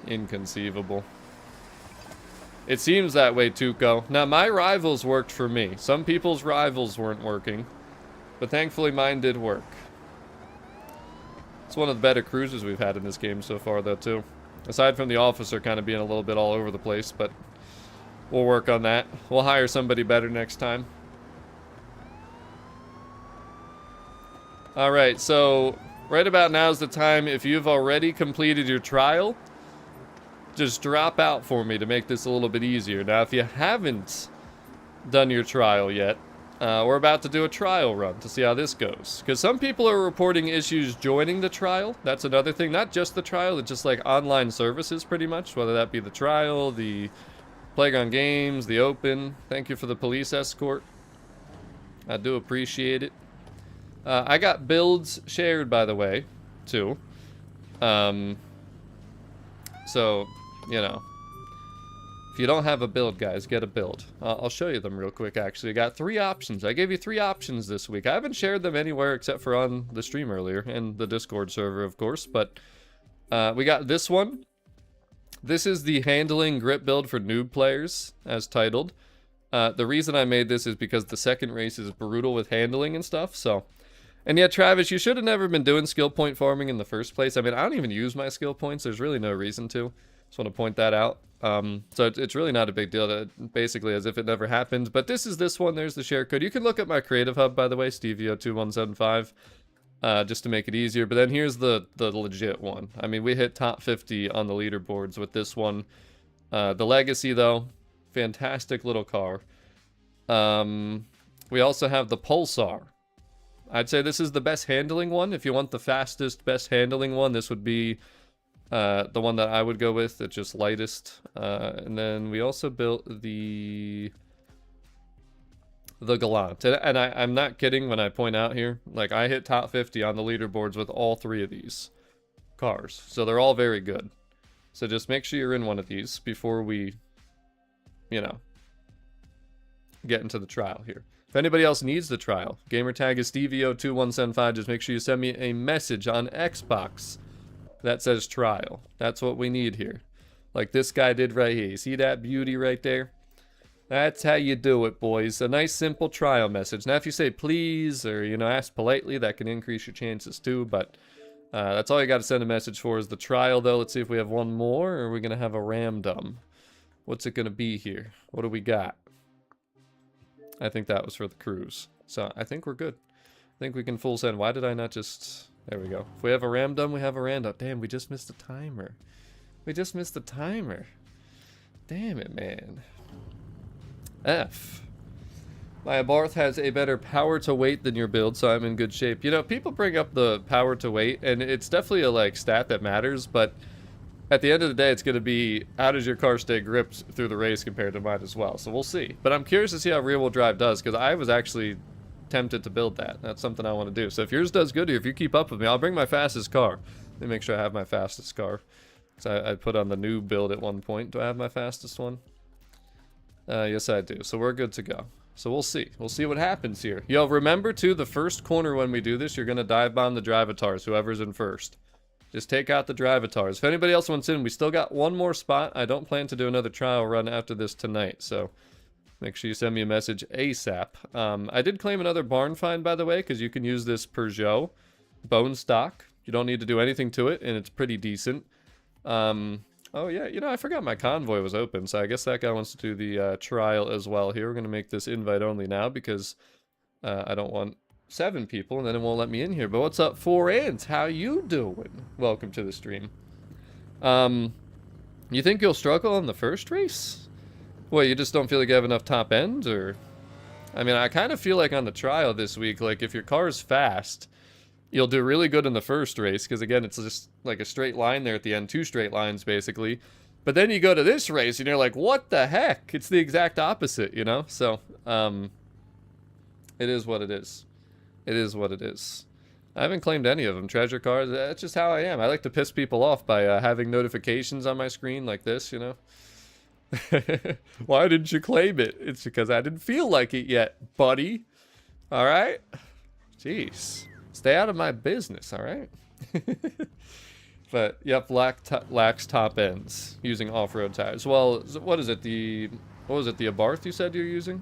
Inconceivable. It seems that way, Tuco. Now, my rivals worked for me. Some people's rivals weren't working. But thankfully, mine did work. It's one of the better cruises we've had in this game so far, though, too. Aside from the officer kind of being a little bit all over the place, but we'll work on that. We'll hire somebody better next time. Alright, so right about now is the time. If you've already completed your trial, just drop out for me to make this a little bit easier. Now, if you haven't done your trial yet, we're about to do a trial run to see how this goes. Because some people are reporting issues joining the trial. That's another thing. Not just the trial, it's just like online services pretty much. Whether that be the trial, the Playground Games, the Open. Thank you for the police escort. I do appreciate it. I got builds shared, by the way, too. So, you know. If you don't have a build, guys, get a build. I'll show you them real quick, actually. I got 3 options. I gave you 3 options this week. I haven't shared them anywhere except for on the stream earlier and the Discord server, of course. But we got this one. This is the handling grip build for noob players, as titled. The reason I made this is because the second race is brutal with handling and stuff, so... And yeah, Travis, you should have never been doing skill point farming in the first place. I mean, I don't even use my skill points. There's really no reason to. Just want to point that out. So it's really not a big deal, basically as if it never happened. But this is this one. There's the share code. You can look at my creative hub, by the way, Stevio2175, just to make it easier. But then here's the legit one. I mean, we hit top 50 on the leaderboards with this one. The Legacy, though, fantastic little car. We also have the Pulsar. I'd say this is the best handling one. If you want the fastest, best handling one, this would be the one that I would go with. It's just lightest. And then we also built the Gallant. And I'm not kidding when I point out here. Like, I hit top 50 on the leaderboards with all 3 of these cars. So they're all very good. So just make sure you're in one of these before we, you know, get into the trial here. If anybody else needs the trial, gamertag is Stevio2175. Just make sure you send me a message on Xbox that says trial. That's what we need here. Like this guy did right here. You see that beauty right there? That's how you do it, boys. A nice, simple trial message. Now, if you say please or, you know, ask politely, that can increase your chances too. But that's all you got to send a message for is the trial, though. Let's see if we have one more, or are we going to have a random? What's it going to be here? What do we got? I think that was for the cruise. So I think we're good. I think we can full send. Why did I not just... There we go. If we have a random, we have a random. Damn, we just missed the timer. We just missed the timer. Damn it, man. F. My Abarth has a better power to weight than your build, so I'm in good shape. You know, people bring up the power to weight, and it's definitely a, like, stat that matters, but at the end of the day, it's going to be, how does your car stay gripped through the race compared to mine as well? So we'll see. But I'm curious to see how rear-wheel drive does, because I was actually tempted to build that. That's something I want to do. So if yours does good, or if you keep up with me, I'll bring my fastest car. Let me make sure I have my fastest car. So I put on the new build at one point. Do I have my fastest one? Yes, I do. So we're good to go. So we'll see. We'll see what happens here. Yo, remember, too, the first corner when we do this, you're going to dive bomb the drivatars, whoever's in first. Just take out the drivatars. If anybody else wants in, we still got one more spot. I don't plan to do another trial run after this tonight, so make sure you send me a message ASAP. I did claim another barn find, by the way, because you can use this Peugeot bone stock. You don't need to do anything to it, and it's pretty decent. Oh, yeah, you know, I forgot my convoy was open, so I guess that guy wants to do the trial as well here. We're going to make this invite only now because I don't want 7 people, and then it won't let me in here. But what's up, 4 Ants? How you doing? Welcome to the stream. You think you'll struggle on the first race? What, you just don't feel like you have enough top end, or? I mean, I kind of feel like on the trial this week, like, if your car's fast, you'll do really good in the first race, because again, it's just like a straight line there at the end, 2 straight lines basically. But then you go to this race and you're like, what the heck? It's the exact opposite, you know? So, it is what it is. It is what it is. I haven't claimed any of them. Treasure cards, that's just how I am. I like to piss people off by having notifications on my screen like this, you know? Why didn't you claim it? It's because I didn't feel like it yet, buddy. All right? Jeez. Stay out of my business, all right? But, yep, lacks top ends using off-road tires. Well, what is it? What was it, the Abarth you said you're using?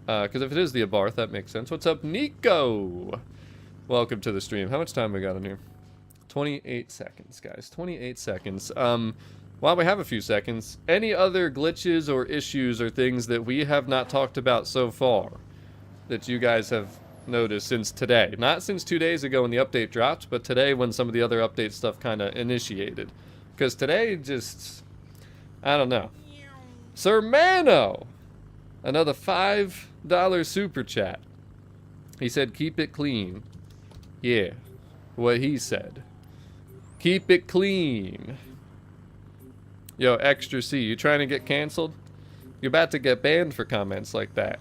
Because if it is the Abarth, that makes sense. What's up, Nico? Welcome to the stream. How much time we got in here? 28 seconds, guys. 28 seconds. While we have a few seconds, any other glitches or issues or things that we have not talked about so far that you guys have noticed since today? Not since 2 days ago when the update dropped, but today when some of the other update stuff kind of initiated. Because today just, I don't know. Sir Mano! Another $5 super chat. He said, keep it clean. Yeah, what he said. Keep it clean. Yo, Extra C, you trying to get canceled? You're about to get banned for comments like that.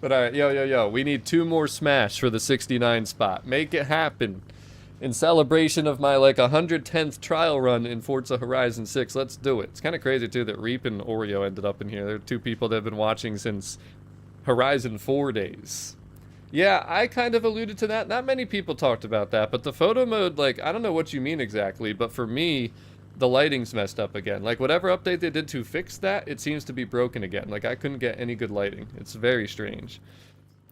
But alright, yo, we need 2 more smash for the 69 spot. Make it happen. In celebration of my, like, 110th trial run in Forza Horizon 6, let's do it. It's kind of crazy, too, that Reap and Oreo ended up in here. They're 2 people that have been watching since Horizon 4 days. Yeah, I kind of alluded to that. Not many people talked about that, but the photo mode, like, I don't know what you mean exactly, but for me, the lighting's messed up again. Like, whatever update they did to fix that, it seems to be broken again. Like, I couldn't get any good lighting. It's very strange.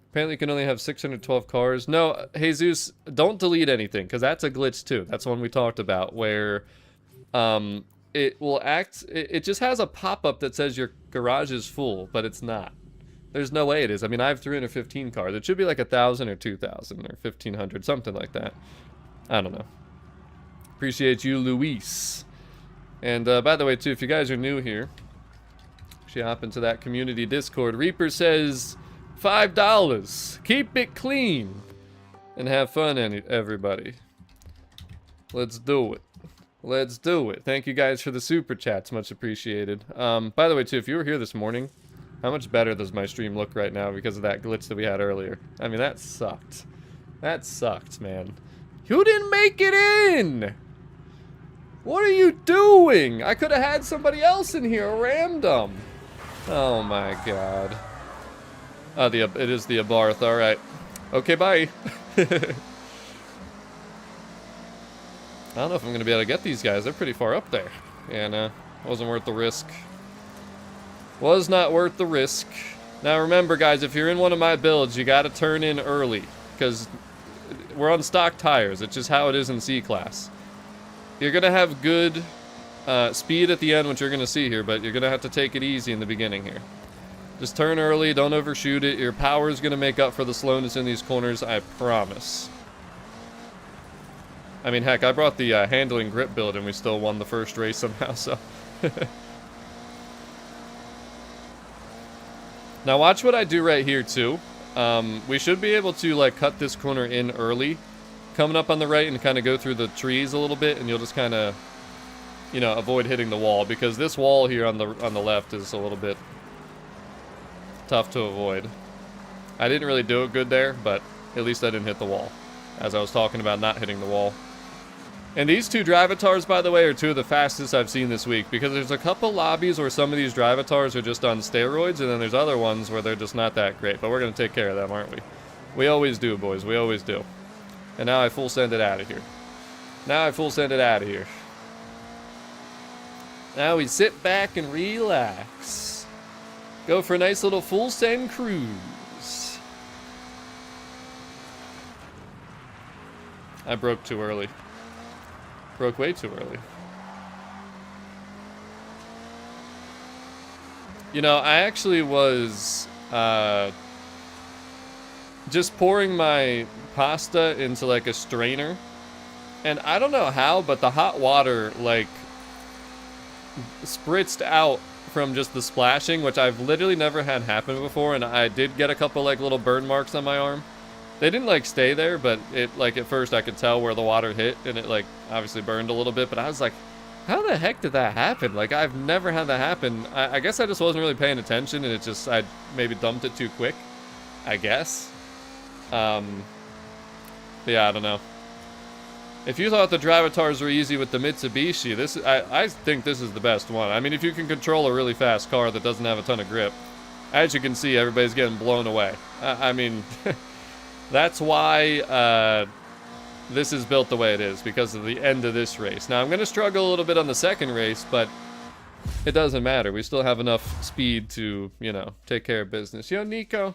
Apparently you can only have 612 cars. No, Jesus, don't delete anything, because that's a glitch too. That's one we talked about, where it will act, it just has a pop-up that says your garage is full, but it's not. There's no way it is. I mean, I have 315 cars. It should be like 1,000 or 2,000 or 1,500, something like that. I don't know. Appreciate you, Luis. And by the way, too, if you guys are new here, actually hop into that community Discord. Reaper says $5. Keep it clean and have fun, everybody. Let's do it. Let's do it. Thank you guys for the super chats. Much appreciated. By the way, too, if you were here this morning, how much better does my stream look right now because of that glitch that we had earlier? I mean, that sucked. That sucked, man. You didn't make it in! What are you doing? I could have had somebody else in here random. Oh my god. Oh, it is the Abarth. Alright. Okay, bye. I don't know if I'm going to be able to get these guys. They're pretty far up there. And, wasn't worth the risk. Was not worth the risk. Now remember, guys, if you're in one of my builds, you got to turn in early. Because we're on stock tires. It's just how it is in C-Class. You're going to have good speed at the end, which you're going to see here, but you're going to have to take it easy in the beginning here. Just turn early, don't overshoot it. Your power is going to make up for the slowness in these corners, I promise. I mean, heck, I brought the handling grip build and we still won the first race somehow, so... Now watch what I do right here, too. We should be able to, like, cut this corner in early. Coming up on the right and kind of go through the trees a little bit, and you'll just kind of, you know, avoid hitting the wall, because this wall here on the left is a little bit tough to avoid. I didn't really do it good there, but at least I didn't hit the wall, as I was talking about not hitting the wall. And these two Drivatars, by the way, are two of the fastest I've seen this week, because there's a couple lobbies where some of these Drivatars are just on steroids, and then there's other ones where they're just not that great. But we're going to take care of them, aren't we? We always do, boys. We always do. And now I full send it out of here. Now I full send it out of here. Now we sit back and relax. Go for a nice little full send cruise. I broke too early. Broke way too early. You know, I actually was just pouring my pasta into like a strainer, and I don't know how, but the hot water like spritzed out from just the splashing, which I've literally never had happen before, and I did get a couple like little burn marks on my arm. They didn't like stay there, but it like at first I could tell where the water hit, and it like obviously burned a little bit, but I was like, how the heck did that happen? Like, I've never had that happen. I guess I just wasn't really paying attention, and it just, I maybe dumped it too quick, I guess. Yeah, I don't know. If you thought the Drivatars were easy with the Mitsubishi, I think this is the best one. I mean, if you can control a really fast car that doesn't have a ton of grip, as you can see, everybody's getting blown away. I mean... That's why this is built the way it is, because of the end of this race. Now, I'm going to struggle a little bit on the second race, but it doesn't matter. We still have enough speed to, you know, take care of business. Yo, Nico,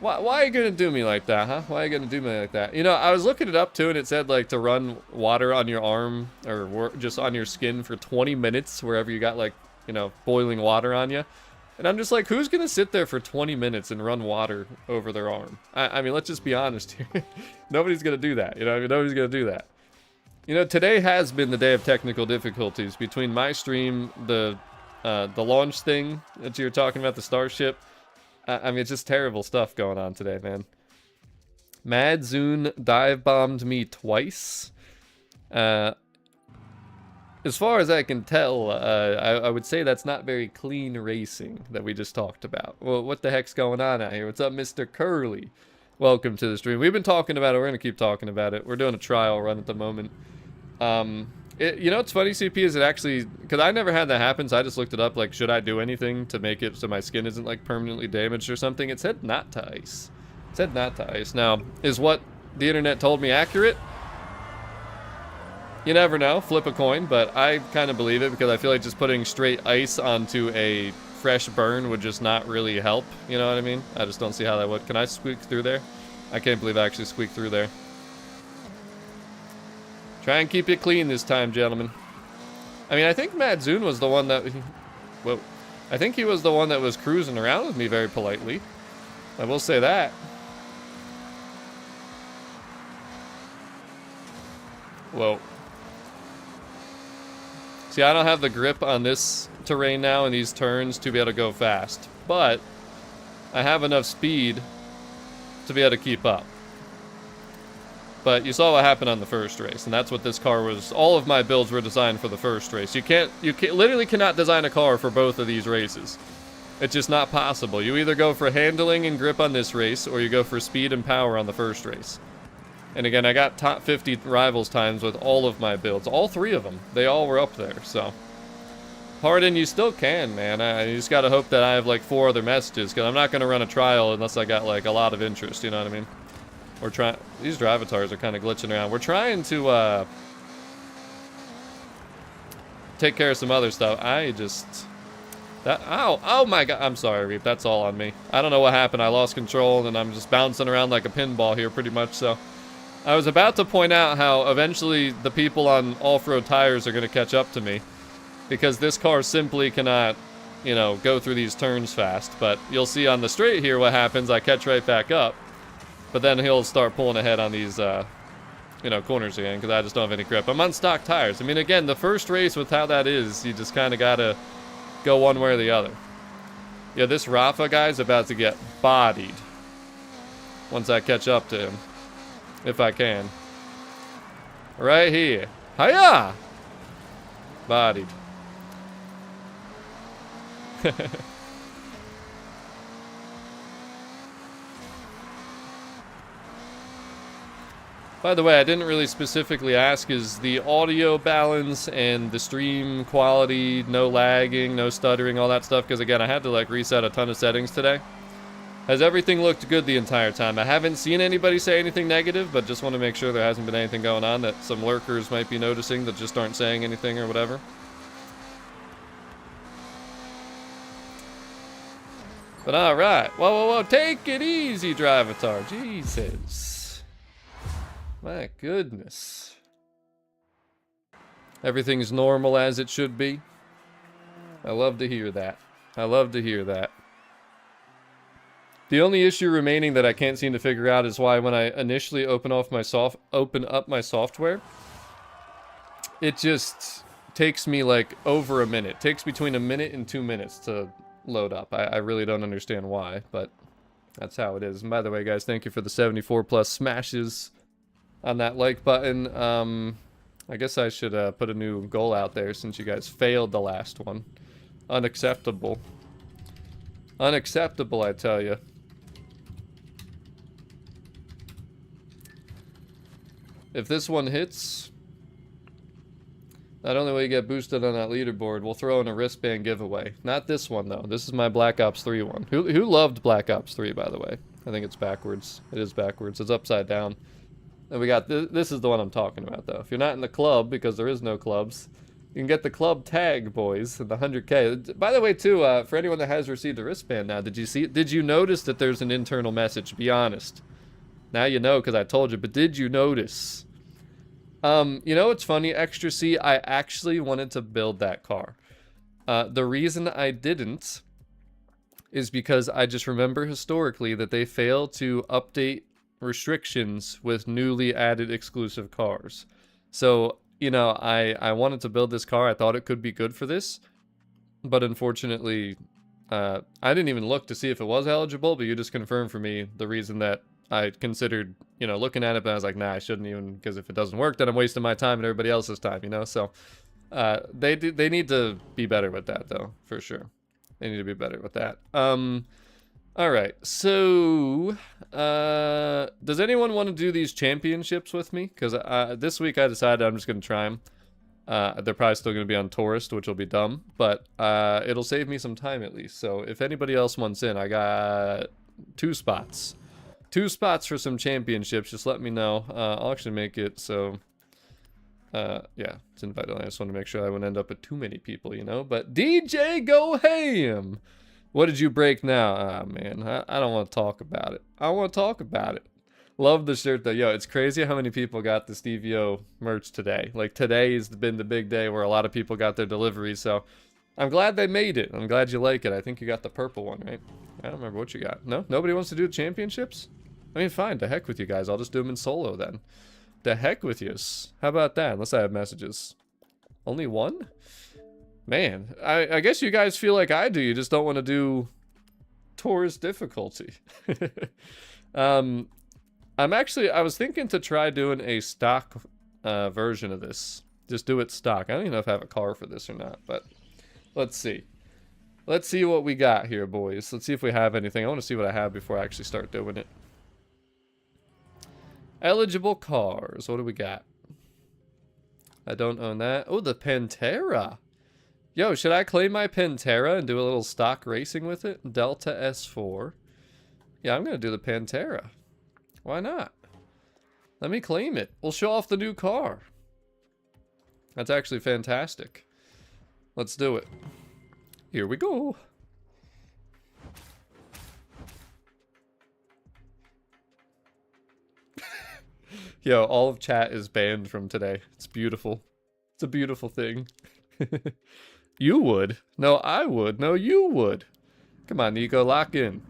why are you going to do me like that, huh? Why are you going to do me like that? You know, I was looking it up, too, and it said, like, to run water on your arm or just on your skin for 20 minutes wherever you got, like, you know, boiling water on you. And I'm just like, who's going to sit there for 20 minutes and run water over their arm? I mean, let's just be honest here. Nobody's going to do that. You know, I mean, nobody's going to do that. You know, today has been the day of technical difficulties between my stream, the launch thing that you were talking about, the Starship. I mean, it's just terrible stuff going on today, man. Mad Zune dive bombed me twice. As far as I can tell, I would say that's not very clean racing that we just talked about. Well, what the heck's going on out here? What's up, Mr. Curly? Welcome to the stream. We've been talking about it. We're going to keep talking about it. We're doing a trial run at the moment. You know what's funny, CP, is it actually... Because I never had that happen, so I just looked it up, like, should I do anything to make it so my skin isn't, like, permanently damaged or something? It said not to ice. It said not to ice. Now, is what the internet told me accurate? You never know, flip a coin, but I kind of believe it because I feel like just putting straight ice onto a fresh burn would just not really help, you know what I mean? I just don't see how that would. Can I squeak through there? I can't believe I actually squeaked through there. Try and keep it clean this time, gentlemen. I mean, I think Mad Zune was the one that... Whoa. I think he was the one that was cruising around with me very politely. I will say that. Whoa. See, I don't have the grip on this terrain now and these turns to be able to go fast. But I have enough speed to be able to keep up. But you saw what happened on the first race, and that's what this car was. All of my builds were designed for the first race. You literally cannot design a car for both of these races. It's just not possible. You either go for handling and grip on this race, or you go for speed and power on the first race. And again, I got top 50 rivals times with all of my builds. All three of them. They all were up there, so. Pardon, you still can, man. You just gotta hope that I have, like, 4 other messages, because I'm not gonna run a trial unless I got, like, a lot of interest, you know what I mean? We're trying... These Drivatars are kind of glitching around. We're trying to, take care of some other stuff. I just... Ow! Oh my god! I'm sorry, Reap. That's all on me. I don't know what happened. I lost control, and I'm just bouncing around like a pinball here, pretty much, so... I was about to point out how eventually the people on off-road tires are going to catch up to me. Because this car simply cannot, you know, go through these turns fast. But you'll see on the straight here what happens. I catch right back up. But then he'll start pulling ahead on these, you know, corners again. Because I just don't have any grip. I'm on stock tires. I mean, again, the first race with how that is, you just kind of got to go one way or the other. Yeah, this Rafa guy's about to get bodied. Once I catch up to him. If I can. Right here. Hiya! Bodied. By the way, I didn't really specifically ask, is the audio balance and the stream quality, no lagging, no stuttering, all that stuff? Because again, I had to like reset a ton of settings today. Has everything looked good the entire time? I haven't seen anybody say anything negative, but just want to make sure there hasn't been anything going on that some lurkers might be noticing that just aren't saying anything or whatever. But alright. Whoa, whoa, whoa. Take it easy, Drivatar. Jesus. My goodness. Everything's normal as it should be. I love to hear that. I love to hear that. The only issue remaining that I can't seem to figure out is why when I initially open up my software, it just takes me like over a minute. It takes between a minute and 2 minutes to load up. I really don't understand why, but that's how it is. And by the way, guys, thank you for the 74 plus smashes on that like button. I guess I should put a new goal out there since you guys failed the last one. Unacceptable. Unacceptable, I tell you. If this one hits, not only will you get boosted on that leaderboard, we'll throw in a wristband giveaway. Not this one, though. This is my Black Ops 3 one. Who loved Black Ops 3, by the way? I think it's backwards. It is backwards. It's upside down. And we got this is the one I'm talking about, though. If you're not in the club, because there is no clubs, you can get the club tag, boys, and the 100K. By the way, too, for anyone that has received a wristband now, did you notice that there's an internal message? Be honest. Now you know, because I told you, but did you notice? You know what's funny, Extra C? I actually wanted to build that car. The reason I didn't is because I just remember historically that they fail to update restrictions with newly added exclusive cars. So, you know, I wanted to build this car. I thought it could be good for this, but unfortunately, I didn't even look to see if it was eligible, but you just confirmed for me the reason that I considered, you know, looking at it, but I was like, nah, I shouldn't even, because if it doesn't work, then I'm wasting my time and everybody else's time, you know? So, they need to be better with that, though, for sure. They need to be better with that. Alright, so, does anyone want to do these championships with me? Because this week I decided I'm just going to try them. They're probably still going to be on Tourist, which will be dumb, but it'll save me some time at least. So if anybody else wants in, I got 2 spots. 2 spots for some championships, just let me know. I'll actually make it so, yeah, it's invited. I just want to make sure I wouldn't end up with too many people, you know? But DJ Go Ham! What did you break now? Ah, man, I don't want to talk about it. I want to talk about it. Love the shirt though. Yo, it's crazy how many people got the Stevie O merch today. Like today has been the big day where a lot of people got their deliveries. So I'm glad they made it. I'm glad you like it. I think you got the purple one, right? I don't remember what you got. No? Nobody wants to do the championships? I mean, fine. To heck with you guys. I'll just do them in solo then. To heck with yous. How about that? Unless I have messages. Only one? Man, I guess you guys feel like I do. You just don't want to do Tourist difficulty. I was thinking to try doing a stock version of this. Just do it stock. I don't even know if I have a car for this or not, but let's see. Let's see what we got here, boys. Let's see if we have anything. I want to see what I have before I actually start doing it. Eligible cars. What do we got? I don't own that. Oh, the Pantera. Yo, should I claim my Pantera and do a little stock racing with it? Delta S4. Yeah, I'm going to do the Pantera. Why not? Let me claim it. We'll show off the new car. That's actually fantastic. Let's do it. Here we go. Yo, all of chat is banned from today. It's beautiful. It's a beautiful thing. You would. No, I would. No, you would. Come on, Nico, lock in.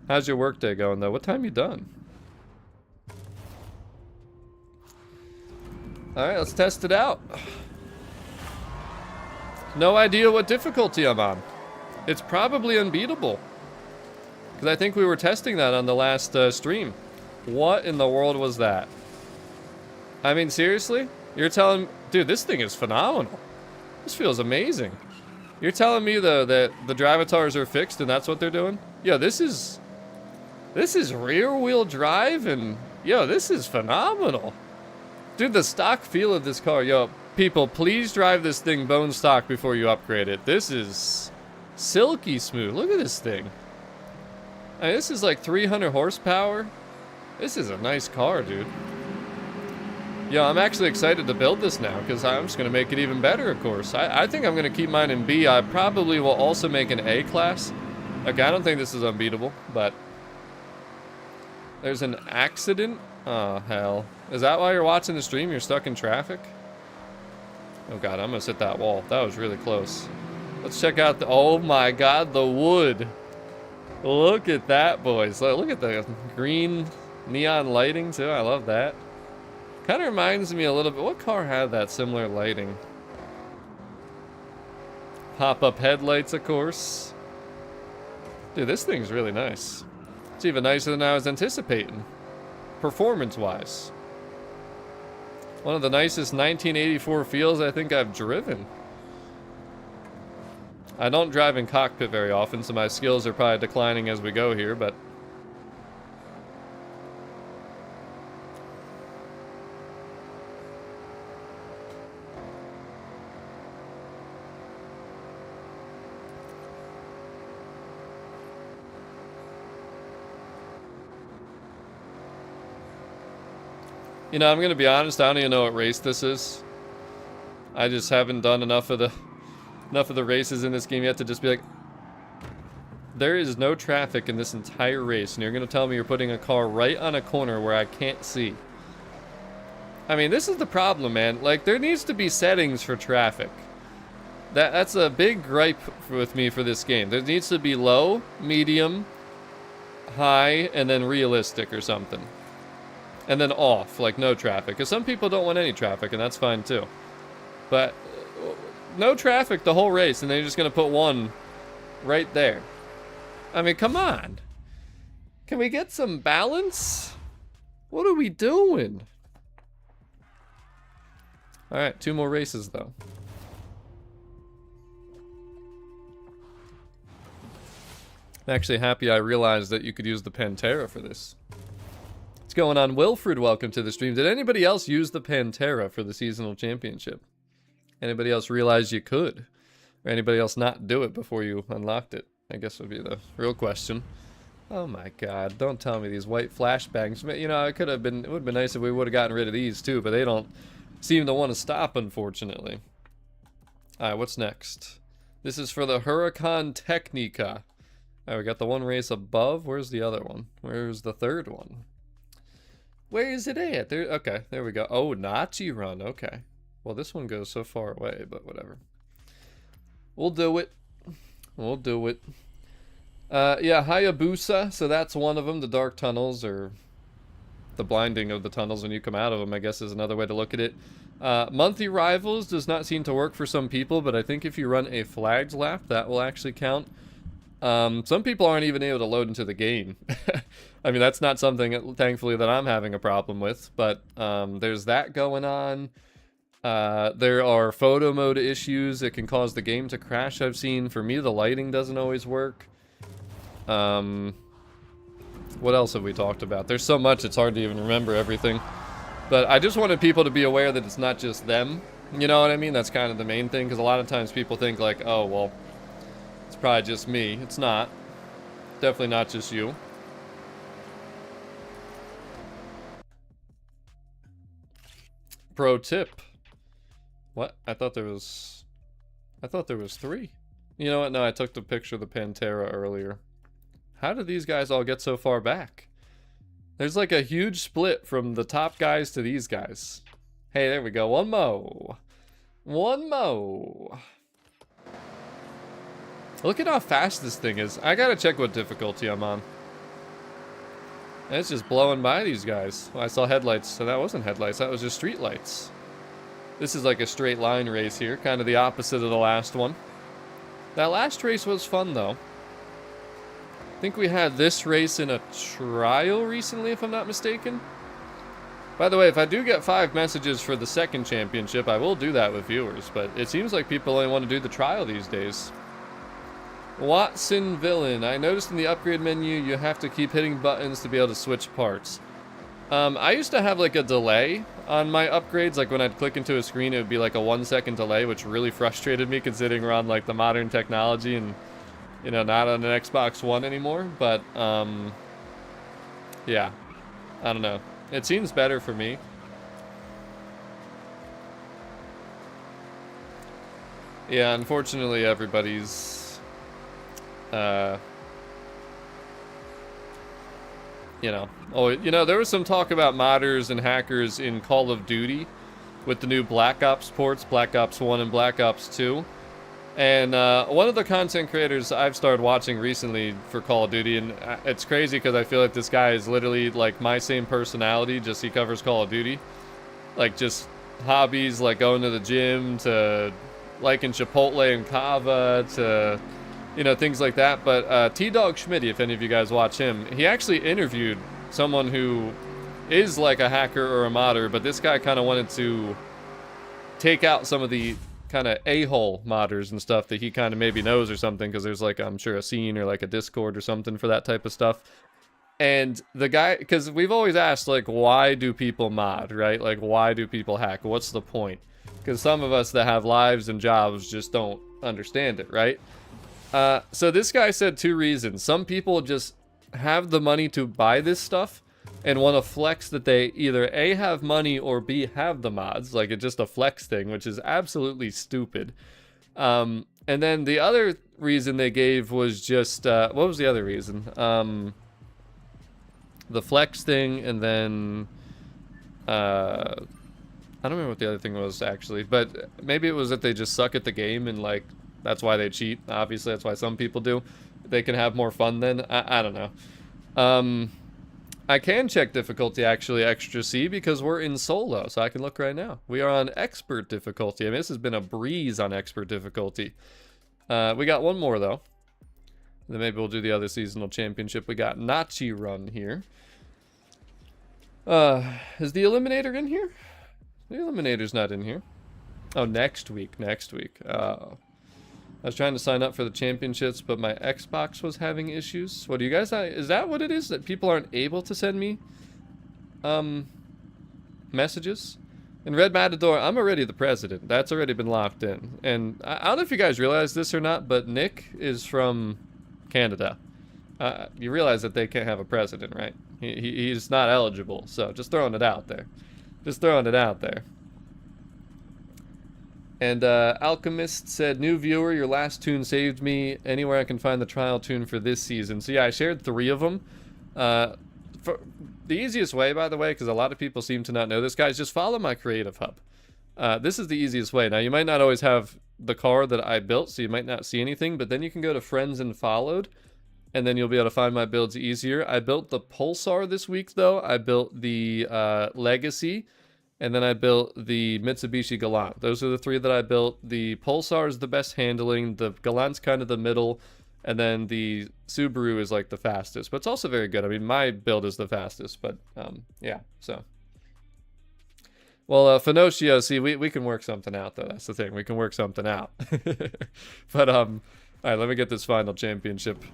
How's your workday going, though? What time you done? Alright, let's test it out. No idea what difficulty I'm on. It's probably unbeatable. Because I think we were testing that on the last stream. What in the world was that? I mean, seriously? You're telling... Dude, this thing is phenomenal. This feels amazing. You're telling me that the Drivatars are fixed and that's what they're doing? Yo, this is rear wheel drive and yo, this is phenomenal. Dude, the stock feel of this car. Yo, people, please drive this thing bone stock before you upgrade it. This is silky smooth. Look at this thing. I mean, this is like 300 horsepower. This is a nice car, dude. Yo, I'm actually excited to build this now because I'm just going to make it even better, of course. I think I'm going to keep mine in B. I probably will also make an A class. Okay, I don't think this is unbeatable, but... There's an accident? Oh, hell. Is that why you're watching the stream? You're stuck in traffic? Oh, God, I'm going to hit that wall. That was really close. Let's check out the... Oh, my God, the wood. Look at that, boys. Look at the green neon lighting, too. I love that. Kind of reminds me a little bit... What car had that similar lighting? Pop-up headlights, of course. Dude, this thing's really nice. It's even nicer than I was anticipating. Performance-wise. One of the nicest 1984 feels I think I've driven. I don't drive in cockpit very often, so my skills are probably declining as we go here, but... You know, I'm gonna be honest, I don't even know what race this is. I just haven't done enough of the races in this game yet to just be like, there is no traffic in this entire race, and you're gonna tell me you're putting a car right on a corner where I can't see. I mean, this is the problem, man. Like, there needs to be settings for traffic. That's a big gripe with me for this game. There needs to be low, medium, high, and then realistic or something. And then off, like no traffic. Because some people don't want any traffic, and that's fine too. But no traffic the whole race, and then you're just going to put one right there. I mean, come on. Can we get some balance? What are we doing? Alright, 2 more races though. I'm actually happy I realized that you could use the Pantera for this. What's going on, Wilfred? Welcome to the stream. Did anybody else use the Pantera for the seasonal championship? Anybody else realize you could? Or anybody else not do it before you unlocked it? I guess would be the real question. Oh my God, don't tell me these white flashbangs. You know, it would have been nice if we would have gotten rid of these too, but they don't seem to want to stop, unfortunately. Alright, what's next? This is for the Huracan Technica. Alright, we got the one race above. Where's the other one? Where's the third one? Where is it at? There, okay, there we go. Oh, Nazi Run. Okay. Well, this one goes so far away, but whatever. We'll do it. We'll do it. Yeah, Hayabusa. So that's one of them. The dark tunnels, or the blinding of the tunnels when you come out of them, I guess is another way to look at it. Monthly Rivals does not seem to work for some people, but I think if you run a flagged lap, that will actually count. Some people aren't even able to load into the game. I mean, that's not something, thankfully, that I'm having a problem with, but there's that going on. There are photo mode issues that can cause the game to crash, I've seen. For me, the lighting doesn't always work. What else have we talked about? There's so much, it's hard to even remember everything. But I just wanted people to be aware that it's not just them. You know what I mean? That's kind of the main thing, because a lot of times people think like, oh, well, it's probably just me. It's not. Definitely not just you. Pro tip. What? I thought there was 3. You know what? No, I took the picture of the Pantera earlier. How did these guys all get so far back? There's like a huge split from the top guys to these guys. Hey, there we go. One more. One more. Look at how fast this thing is. I gotta check what difficulty I'm on. And it's just blowing by these guys. Well, I saw headlights, so that wasn't headlights. That was just street lights. This is like a straight line race here. Kind of the opposite of the last one. That last race was fun, though. I think we had this race in a trial recently, if I'm not mistaken. By the way, if I do get 5 messages for the second championship, I will do that with viewers. But it seems like people only want to do the trial these days. Watson Villain. I noticed in the upgrade menu you have to keep hitting buttons to be able to switch parts. I used to have like a delay on my upgrades. Like when I'd click into a screen, it would be like a 1 second delay, which really frustrated me considering we're on like the modern technology and, you know, not on an Xbox One anymore. But, yeah, I don't know. It seems better for me. Yeah, unfortunately, everybody's, you know, oh, you know, there was some talk about modders and hackers in Call of Duty with the new Black Ops ports, Black Ops 1 and Black Ops 2. And one of the content creators I've started watching recently for Call of Duty, and it's crazy because I feel like this guy is literally like my same personality, just he covers Call of Duty. Like just hobbies like going to the gym to liking Chipotle and Kava to, you know, things like that. But T-Dog Schmitty, if any of you guys watch him, he actually interviewed someone who is like a hacker or a modder, but this guy kind of wanted to take out some of the kind of a-hole modders and stuff that he kind of maybe knows or something, because there's like, I'm sure, a scene or like a Discord or something for that type of stuff. And the guy, because we've always asked, like, why do people mod, right? Like, why do people hack? What's the point? Because some of us that have lives and jobs just don't understand it, right? So this guy said 2 reasons. Some people just have the money to buy this stuff and want to flex that they either A, have money, or B, have the mods. Like, it's just a flex thing, which is absolutely stupid. And then the other reason they gave was just, what was the other reason? The flex thing, and then, I don't remember what the other thing was, actually. But maybe it was that they just suck at the game, and, like, that's why they cheat. Obviously, that's why some people do. They can have more fun then. I don't know. I can check difficulty, actually, Extra C, because we're in solo, so I can look right now. We are on expert difficulty. I mean, this has been a breeze on expert difficulty. We got one more, though. Then maybe we'll do the other seasonal championship. We got Nachi Run here. Is the Eliminator in here? The Eliminator's not in here. Oh, next week. I was trying to sign up for the championships, but my Xbox was having issues. What do you guys... Is that what it is? That people aren't able to send me messages? In Red Matador, I'm already the president. That's already been locked in. And I don't know if you guys realize this or not, but Nick is from Canada. You realize that they can't have a president, right? He's not eligible, so just throwing it out there. And Alchemist said, new viewer, your last tune saved me. Anywhere I can find the trial tune for this season. So yeah, I shared 3 of them. For the easiest way, by the way, because a lot of people seem to not know this, guys, just follow my Creative Hub. This is the easiest way. Now, you might not always have the car that I built, so you might not see anything, but then you can go to Friends and Followed, and then you'll be able to find my builds easier. I built the Pulsar this week, though. I built the Legacy, and then I built the Mitsubishi Galant. Those are the 3 that I built. The Pulsar is the best handling, the Galant's kind of the middle, and then the Subaru is like the fastest, but it's also very good. I mean, my build is the fastest, but yeah, so. Well, Finocio, see, we can work something out, though. That's the thing. We can work something out. But, all right, let me get this final championship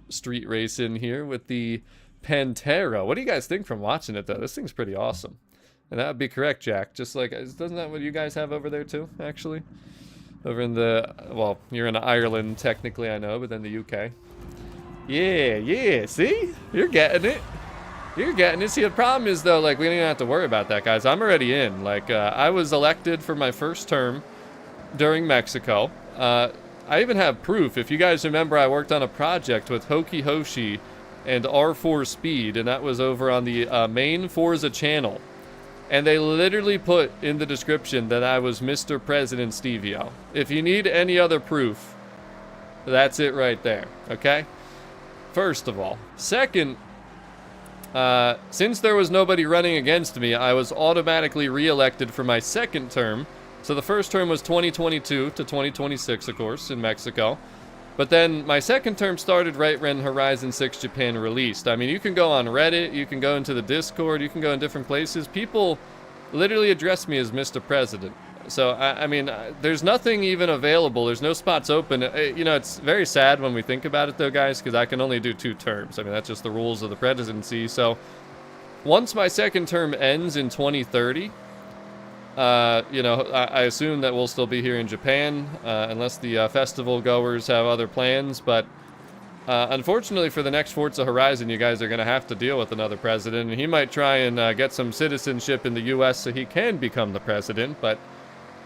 street race in here with the Pantera. What do you guys think from watching it, though? This thing's pretty awesome. And that would be correct, Jack. Just like, doesn't that what you guys have over there, too, actually? Over in the, well, you're in Ireland, technically, I know, but then the UK. Yeah, see? You're getting it. See, the problem is, though, like, we don't even have to worry about that, guys. I'm already in. Like, I was elected for my first term during Mexico. I even have proof. If you guys remember, I worked on a project with Hoki Hoshi and R4 Speed, and that was over on the main Forza channel. And they literally put in the description that I was Mr. President Stevio. If you need any other proof, that's it right there, okay? First of all. Second, since there was nobody running against me, I was automatically re-elected for my second term. So the first term was 2022 to 2026, of course, in Mexico. But then my second term started right when Horizon 6 Japan released. I mean, you can go on Reddit, you can go into the Discord, you can go in different places. People literally address me as Mr. President. So, I mean, there's nothing even available. There's no spots open. You know, it's very sad when we think about it, though, guys, because I can only do 2 terms. I mean, that's just the rules of the presidency. So, once my second term ends in 2030, you know, I assume that we'll still be here in Japan, unless the festival goers have other plans, but unfortunately for the next Forza Horizon, you guys are going to have to deal with another president, and he might try and get some citizenship in the US so he can become the president, but,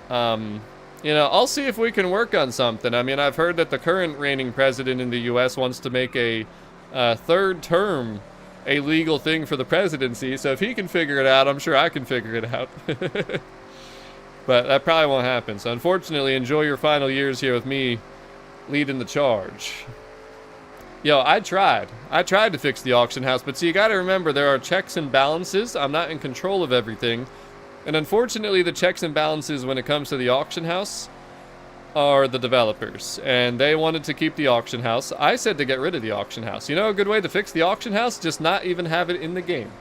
you know, I'll see if we can work on something. I mean, I've heard that the current reigning president in the US wants to make a third term a legal thing for the presidency, so if he can figure it out, I'm sure I can figure it out. But that probably won't happen, so unfortunately, enjoy your final years here with me leading the charge. Yo, I tried to fix the auction house, but see, you gotta remember, there are checks and balances. I'm not in control of everything. And unfortunately, the checks and balances when it comes to the auction house are the developers. And they wanted to keep the auction house. I said to get rid of the auction house. You know a good way to fix the auction house? Just not even have it in the game.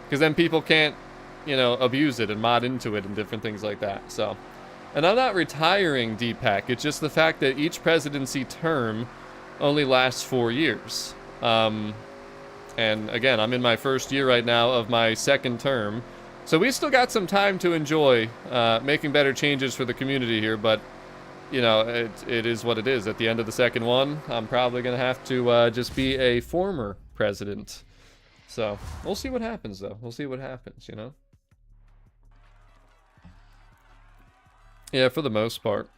Because then people can't, you know, abuse it and mod into it and different things like that. So, and I'm not retiring DPAC. It's just the fact that each presidency term only lasts 4 years. And again, I'm in my first year right now of my second term. So we still got some time to enjoy making better changes for the community here, but you know, it is what it is. At the end of the second one, I'm probably going to have to just be a former president. So we'll see what happens, though. We'll see what happens, you know? Yeah, for the most part.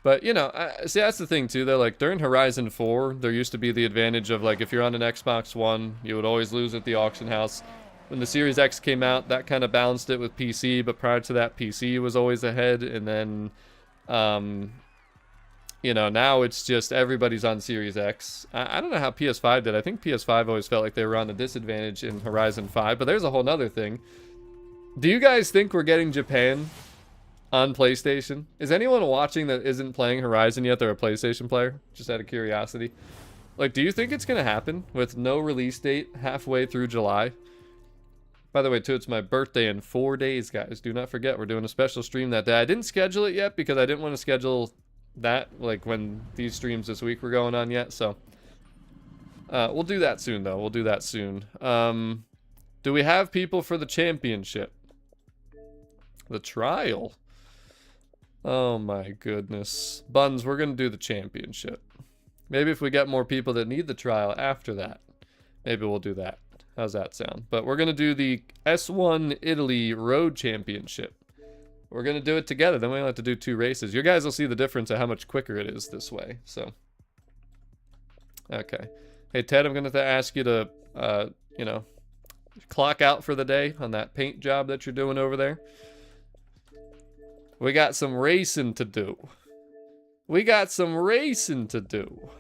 But, you know, see, that's the thing, too, though. Like, during Horizon 4, there used to be the advantage of, like, if you're on an Xbox One, you would always lose at the auction house. When the Series X came out, that kind of balanced it with PC, but prior to that, PC was always ahead. And then, you know, now it's just everybody's on Series X. I don't know how PS5 did. I think PS5 always felt like they were on a disadvantage in Horizon 5, but there's a whole nother thing. Do you guys think we're getting Japan on PlayStation? Is anyone watching that isn't playing Horizon yet? They're a PlayStation player? Just out of curiosity. Like, do you think it's going to happen with no release date halfway through July? By the way, too, it's my birthday in 4 days, guys. Do not forget, we're doing a special stream that day. I didn't schedule it yet because I didn't want to schedule that, like, when these streams this week were going on yet, so. We'll do that soon, though. We'll do that soon. Do we have people for the championship? The trial? Oh my goodness. Buns, we're going to do the championship. Maybe if we get more people that need the trial after that, maybe we'll do that. How's that sound? But we're going to do the S1 Italy Road Championship. We're going to do it together. Then we only have to do 2 races. You guys will see the difference of how much quicker it is this way. So, okay. Hey, Ted, I'm going to ask you to, you know, clock out for the day on that paint job that you're doing over there. We got some racing to do. We got some racing to do.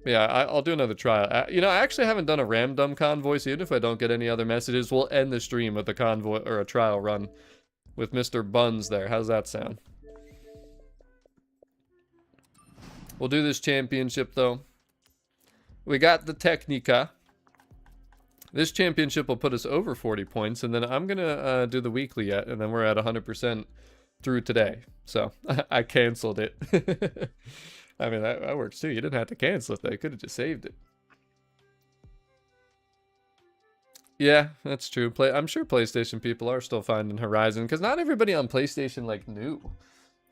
Yeah, I'll do another trial. You know, I actually haven't done a Ramdom convoy, so even if I don't get any other messages, we'll end the stream with a convoy or a trial run with Mr. Buns there. How's that sound? We'll do this championship, though. We got the Technica. This championship will put us over 40 points, and then I'm going to do the weekly yet, and then we're at 100% through today. So, I canceled it. I mean, that works too. You didn't have to cancel it, though. You could have just saved it. Yeah, that's true. I'm sure PlayStation people are still finding Horizon, because not everybody on PlayStation, like, knew.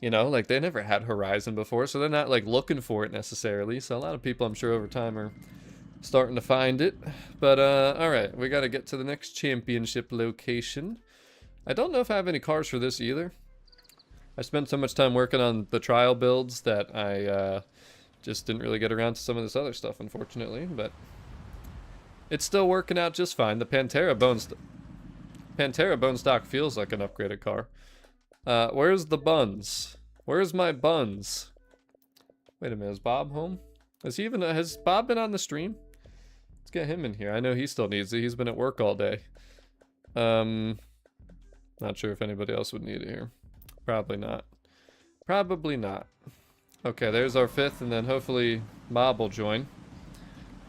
You know, like, they never had Horizon before, so they're not, like, looking for it necessarily. So a lot of people, I'm sure, over time are starting to find it. But, alright, we gotta get to the next championship location. I don't know if I have any cars for this either. I spent so much time working on the trial builds that I just didn't really get around to some of this other stuff, unfortunately. But it's still working out just fine. The Pantera Bone Stock feels like an upgraded car. Where's the Buns? Where's my Buns? Wait a minute, is Bob home? Has Bob been on the stream? Let's get him in here. I know he still needs it. He's been at work all day. Not sure if anybody else would need it here. Probably not. Probably not. Okay, there's our 5th, and then hopefully Bob will join.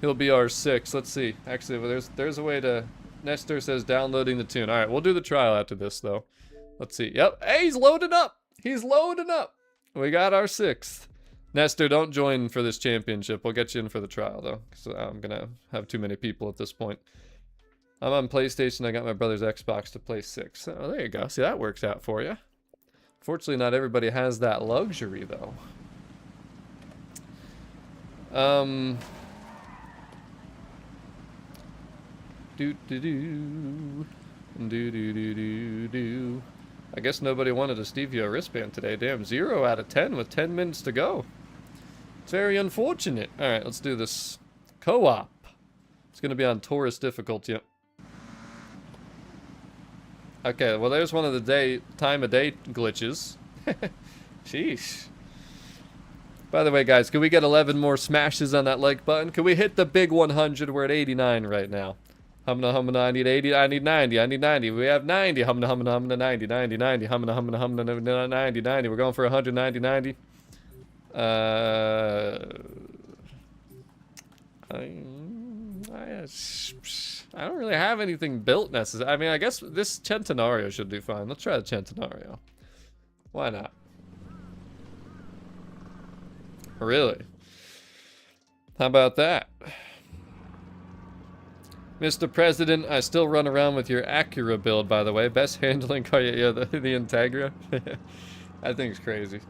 He'll be our 6th. Let's see. Actually, there's a way to... Nestor says downloading the tune. Alright, we'll do the trial after this, though. Let's see. Yep. Hey, he's loading up! He's loading up! We got our 6th. Nestor, don't join for this championship. We'll get you in for the trial, though. So I'm going to have too many people at this point. I'm on PlayStation. I got my brother's Xbox to play 6. Oh, there you go. See, that works out for you. Fortunately, not everybody has that luxury, though. Do. I guess nobody wanted a Stevia wristband today. Damn, 0 out of 10 with 10 minutes to go. It's very unfortunate. All right, let's do this. Co-op. It's going to be on tourist difficulty. Okay, well, there's one of the time of day glitches. Sheesh. By the way, guys, can we get 11 more smashes on that like button? Can we hit the big 100? We're at 89 right now. Humna, I need 80, I need 90, I need 90. We have 90. Humna, 90, 90, 90. Humna, 90, 90. We're going for 190, 90. I don't really have anything built necessarily. I mean, I guess this Centenario should do fine. Let's try the Centenario. Why not? Really? How about that? Mr. President, I still run around with your Acura build, by the way. Best handling car, yeah, the Integra. That thing's crazy.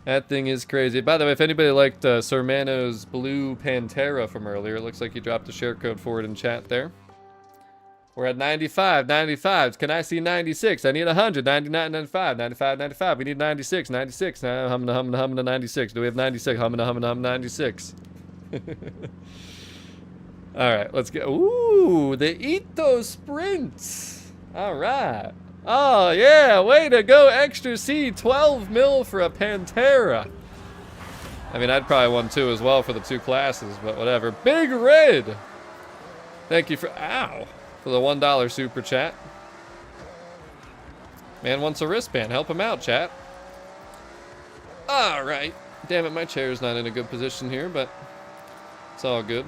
That thing is crazy. By the way, if anybody liked Sir Mano's blue Pantera from earlier, it looks like you dropped a share code for it in chat there. We're at 95, 95. Can I see 96? I need 100, 99, 95, 95, 95. We need 96, 96. Humna, 96. Do we have 96? Humna, 96. All right, let's go. Ooh, the Ito Sprints. All right. Oh, yeah, way to go, Extra C. 12 mil for a Pantera. I mean, I'd probably want 2 as well for the 2 classes, but whatever. Big Red. Thank you for, for the $1 super chat. Man wants a wristband. Help him out, chat. All right. Damn it, my chair's not in a good position here, but it's all good.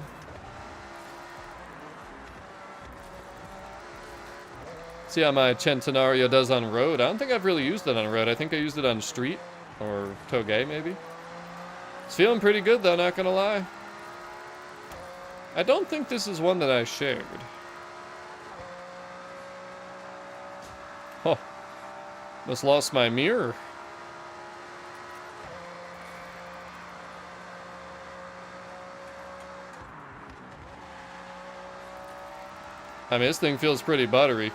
See how my Centenario does on road. I don't think I've really used it on road. I think I used it on street or Togay maybe. It's feeling pretty good though, not gonna lie. I don't think this is one that I shared. Oh, just lost my mirror. I mean, this thing feels pretty buttery.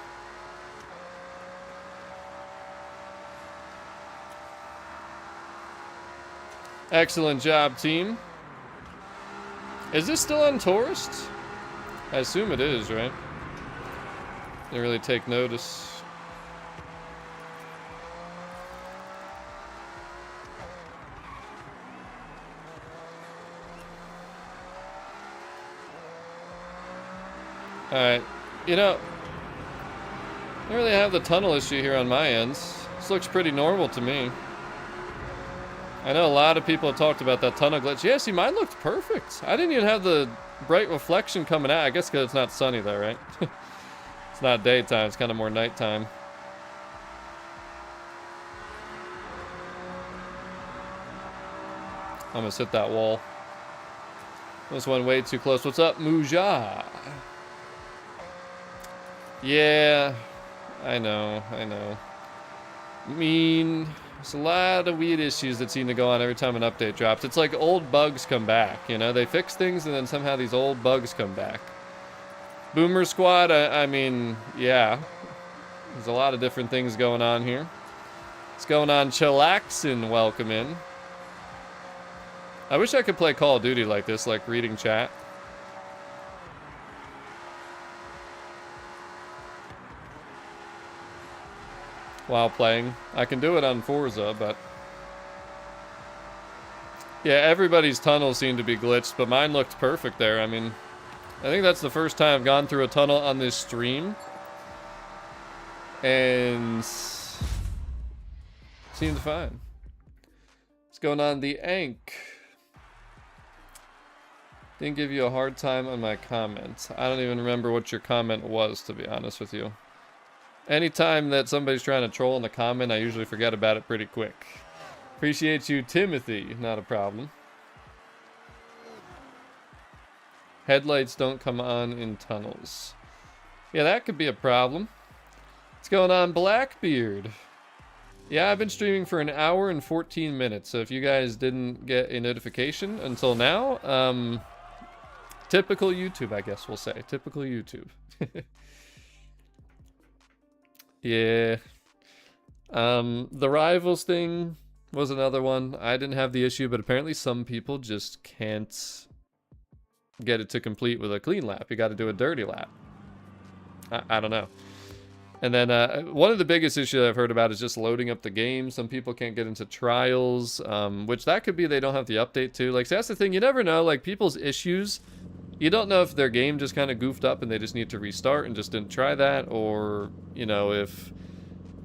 Excellent job, team. Is this still on tourist? I assume it is, right? Didn't really take notice. Alright. You know, I don't really have the tunnel issue here on my ends. This looks pretty normal to me. I know a lot of people have talked about that tunnel glitch. Yeah, see, mine looked perfect. I didn't even have the bright reflection coming out. I guess because it's not sunny though, right? It's not daytime, it's kind of more nighttime. I almost hit that wall. This one way too close. What's up, Muja? Yeah, I know. I mean, there's a lot of weird issues that seem to go on every time an update drops. It's like old bugs come back, you know? They fix things and then somehow these old bugs come back. Boomer Squad, I mean, yeah. There's a lot of different things going on here. What's going on? Chillaxin, welcome in. I wish I could play Call of Duty like this, like reading chat. While playing. I can do it on Forza, but yeah, everybody's tunnels seem to be glitched, but mine looked perfect there. I mean, I think that's the first time I've gone through a tunnel on this stream and seemed fine. What's going on? The Ank didn't give you a hard time on my comment. I don't even remember what your comment was, to be honest with you. Anytime that somebody's trying to troll in the comment, I usually forget about it pretty quick. Appreciate you, Timothy. Not a problem. Headlights don't come on in tunnels. Yeah, that could be a problem. What's going on, Blackbeard? Yeah, I've been streaming for an hour and 14 minutes, so if you guys didn't get a notification until now, typical YouTube, I guess we'll say. Typical YouTube. Yeah. The Rivals thing was another one. I didn't have the issue, but apparently some people just can't get it to complete with a clean lap. You got to do a dirty lap. I don't know. And then one of the biggest issues I've heard about is just loading up the game. Some people can't get into trials, which that could be they don't have the update too. Like, so that's the thing. You never know. Like, people's issues, you don't know if their game just kind of goofed up and they just need to restart and just didn't try that, or, you know, if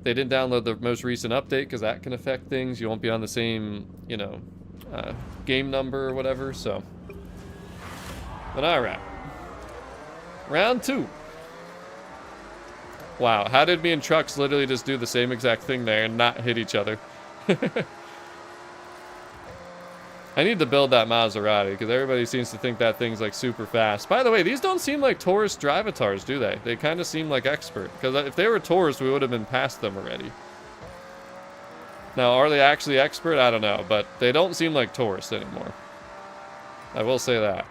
they didn't download the most recent update, because that can affect things. You won't be on the same, you know, game number or whatever. So, but all right, round 2. Wow, how did me and Trucks literally just do the same exact thing there and not hit each other? I need to build that Maserati, because everybody seems to think that thing's like super fast. By the way, these don't seem like tourist drivatars, do they? They kind of seem like expert, because if they were tourists, we would have been past them already. Now, are they actually expert? I don't know, but they don't seem like tourists anymore. I will say that.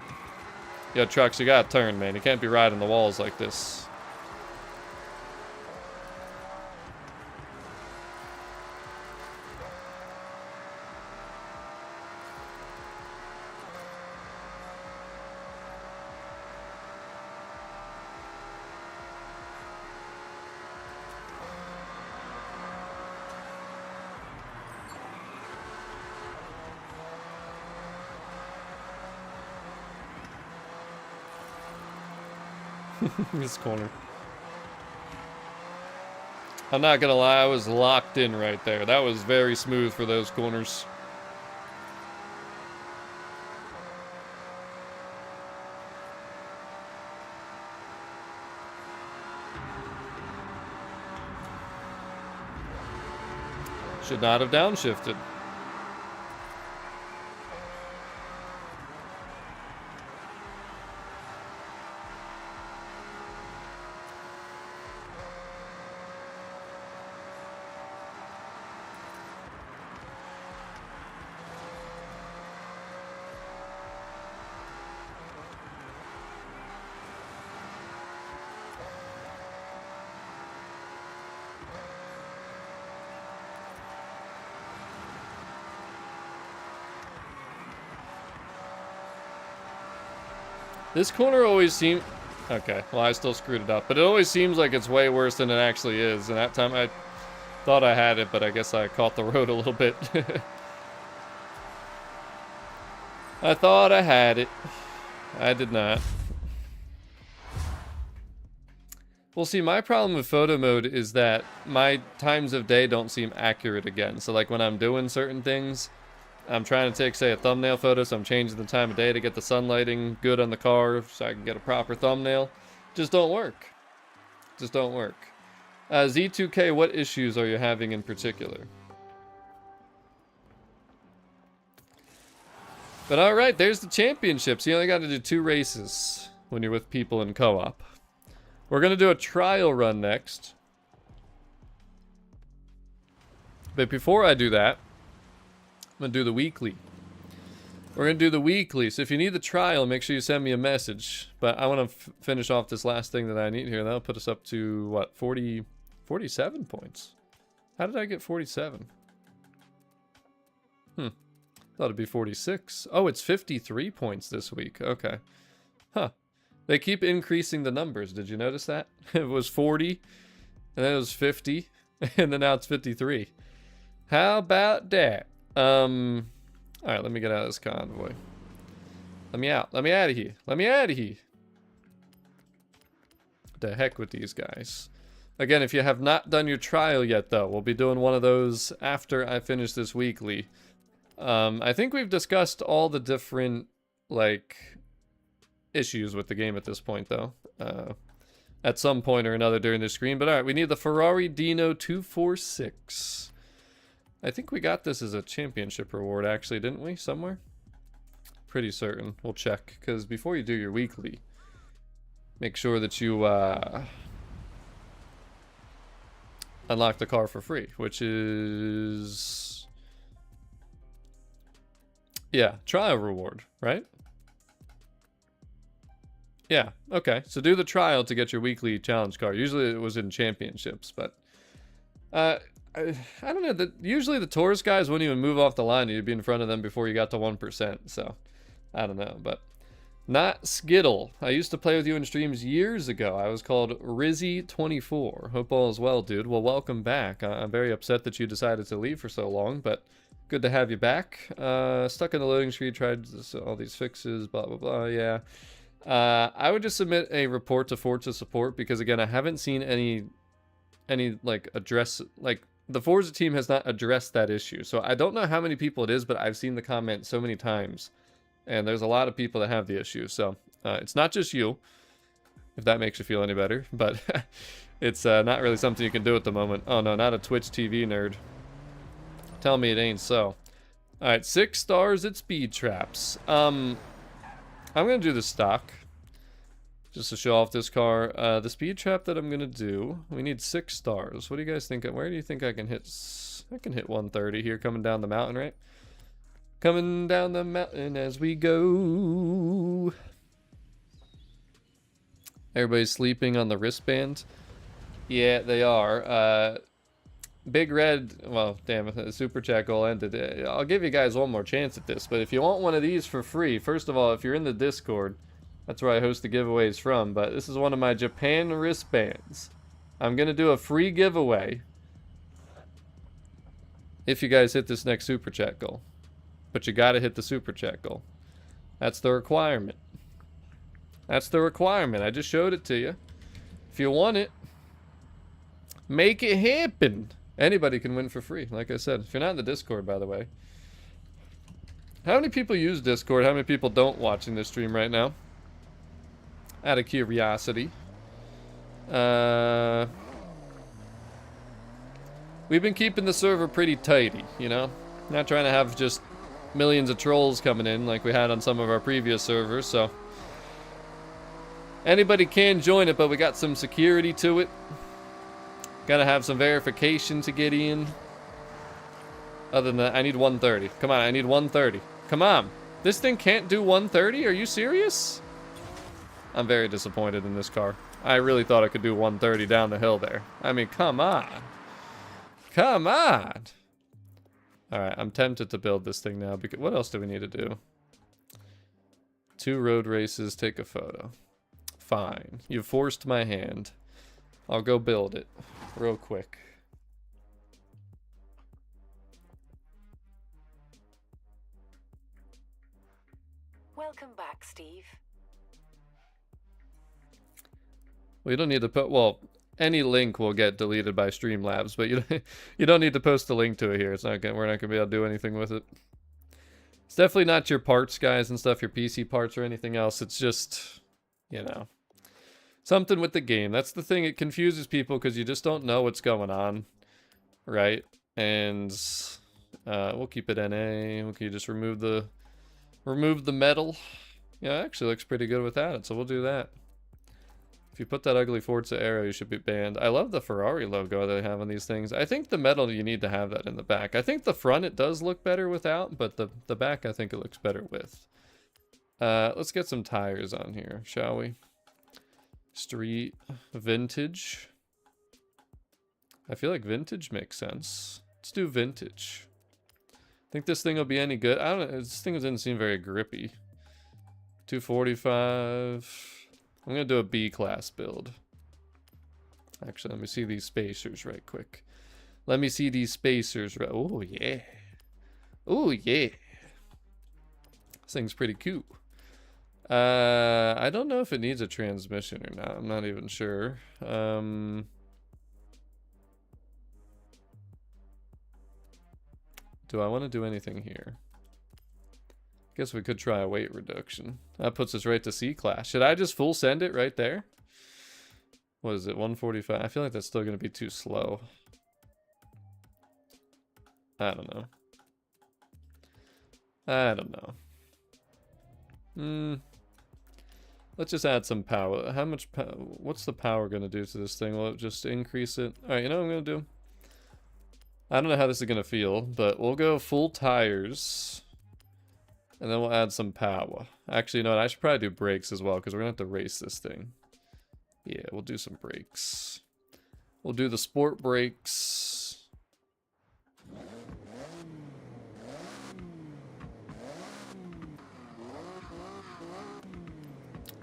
Yo, Trucks, you gotta turn, man. You can't be riding the walls like this. This corner. I'm not gonna lie, I was locked in right there. That was very smooth for those corners. Should not have downshifted. This corner always seems... Okay, well, I still screwed it up. But it always seems like it's way worse than it actually is. And that time I thought I had it, but I guess I caught the road a little bit. I thought I had it. I did not. Well, see, my problem with photo mode is that my times of day don't seem accurate again. So, like, when I'm doing certain things... I'm trying to take, say, a thumbnail photo, so I'm changing the time of day to get the sunlighting good on the car so I can get a proper thumbnail. Just don't work. Just don't work. Z2K, what issues are you having in particular? But alright, there's the championships. You only got to do 2 races when you're with people in co-op. We're going to do a trial run next. But before I do that, I'm going to do the weekly. We're going to do the weekly. So if you need the trial, make sure you send me a message. But I want to finish off this last thing that I need here. That'll put us up to, what, 47 points. How did I get 47? Thought it'd be 46. Oh, it's 53 points this week. Okay. Huh. They keep increasing the numbers. Did you notice that? It was 40, and then it was 50, and then now it's 53. How about that? Alright, let me get out of this convoy. Let me out. Let me out of here. Let me out of here. The heck with these guys. Again, if you have not done your trial yet, though, we'll be doing one of those after I finish this weekly. I think we've discussed all the different, like, issues with the game at this point, though. At some point or another during the screen. But alright, we need the Ferrari Dino 246. I think we got this as a championship reward, actually, didn't we? Somewhere? Pretty certain. We'll check. Because before you do your weekly, make sure that you unlock the car for free, which is, yeah, trial reward, right? Yeah, okay. So do the trial to get your weekly challenge car. Usually it was in championships, but I don't know. Usually the tourist guys wouldn't even move off the line. You'd be in front of them before you got to 1%. So I don't know, but not Skittle. I used to play with you in streams years ago. I was called Rizzy24. Hope all is well, dude. Well, welcome back. I'm very upset that you decided to leave for so long, but good to have you back. Stuck in the loading screen, tried all these fixes, blah, blah, blah. Yeah. I would just submit a report to Forza support because, again, I haven't seen any like address, like the Forza team has not addressed that issue. So I don't know how many people it is, but I've seen the comment so many times, and there's a lot of people that have the issue. So it's not just you, if that makes you feel any better, but it's not really something you can do at the moment. Oh no, not a Twitch TV nerd. Tell me it ain't so. All right, 6 stars at speed traps. I'm going to do the stock, just to show off this car. The speed trap that I'm going to do, we need 6 stars. What do you guys think? Where do you think I can hit? I can hit 130 here coming down the mountain, right? Coming down the mountain as we go. Everybody's sleeping on the wristband. Yeah, they are. Big Red, well, damn it, the super chat goal ended. I'll give you guys one more chance at this, but if you want one of these for free, first of all, if you're in the Discord, that's where I host the giveaways from, but this is one of my Japan wristbands. I'm going to do a free giveaway if you guys hit this next super chat goal. But you got to hit the super chat goal. That's the requirement. That's the requirement. I just showed it to you. If you want it, make it happen. Anybody can win for free, like I said. If you're not in the Discord, by the way. How many people use Discord? How many people don't watching this stream right now? Out of curiosity. We've been keeping the server pretty tidy, you know? Not trying to have just millions of trolls coming in like we had on some of our previous servers, so. Anybody can join it, but we got some security to it. Gotta have some verification to get in. Other than that, I need 130. Come on, I need 130. Come on. This thing can't do 130? Are you serious? I'm very disappointed in this car. I really thought I could do 130 down the hill there. I mean, come on. Come on. Alright, I'm tempted to build this thing now. Because what else do we need to do? 2 road races, take a photo. Fine. You've forced my hand. I'll go build it real quick. Welcome back, Steve. Well, you don't need to put, well, any link will get deleted by Streamlabs, but you don't need to post a link to it here. It's not gonna, we're not gonna be able to do anything with it. It's definitely not your parts, guys, and stuff, your PC parts or anything else. It's just, you know, something with the game. That's the thing. It confuses people because you just don't know what's going on, right? And we'll keep it NA. Okay, just remove the metal. Yeah, it actually looks pretty good without it, so we'll do that. If you put that ugly Forza arrow, you should be banned. I love the Ferrari logo they have on these things. I think the metal, you need to have that in the back. I think the front, it does look better without, but the back, I think it looks better with. Let's get some tires on here, shall we? Street, vintage. I feel like vintage makes sense. Let's do vintage. Think this thing will be any good? I don't know. This thing doesn't seem very grippy. 245. I'm going to do a B-class build. Actually, let me see these spacers right quick. Let me see these spacers. Oh, yeah. Oh, yeah. This thing's pretty cool. I don't know if it needs a transmission or not. I'm not even sure. Do I want to do anything here? Guess we could try a weight reduction. That puts us right to C-class. Should I just full send it right there? What is it, 145? I feel like that's still going to be too slow. I don't know. I don't know. Let's just add some power. How much power? What's the power going to do to this thing? Will it just increase it? Alright, you know what I'm going to do? I don't know how this is gonna feel, but we'll go full tires. And then we'll add some power. Actually, you know what? I should probably do brakes as well, because we're gonna have to race this thing. Yeah, we'll do some brakes. We'll do the sport brakes.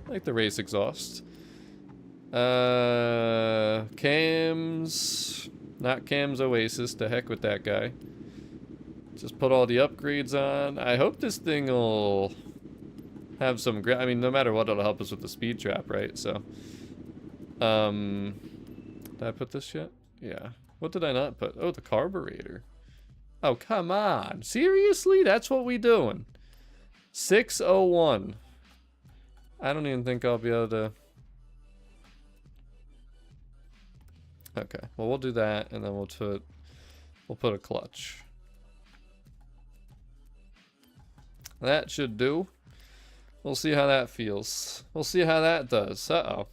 I like the race exhaust. Cams. Not Cam's Oasis. To heck with that guy. Just put all the upgrades on. I hope this thing will have some I mean, no matter what, it'll help us with the speed trap, right? So, did I put this yet? Yeah. What did I not put? Oh, the carburetor. Oh, come on. Seriously? That's what we doing. 601. I don't even think I'll be able to. Okay. Well, we'll do that, and then we'll put a clutch. That should do. We'll see how that feels. We'll see how that does. Uh-oh.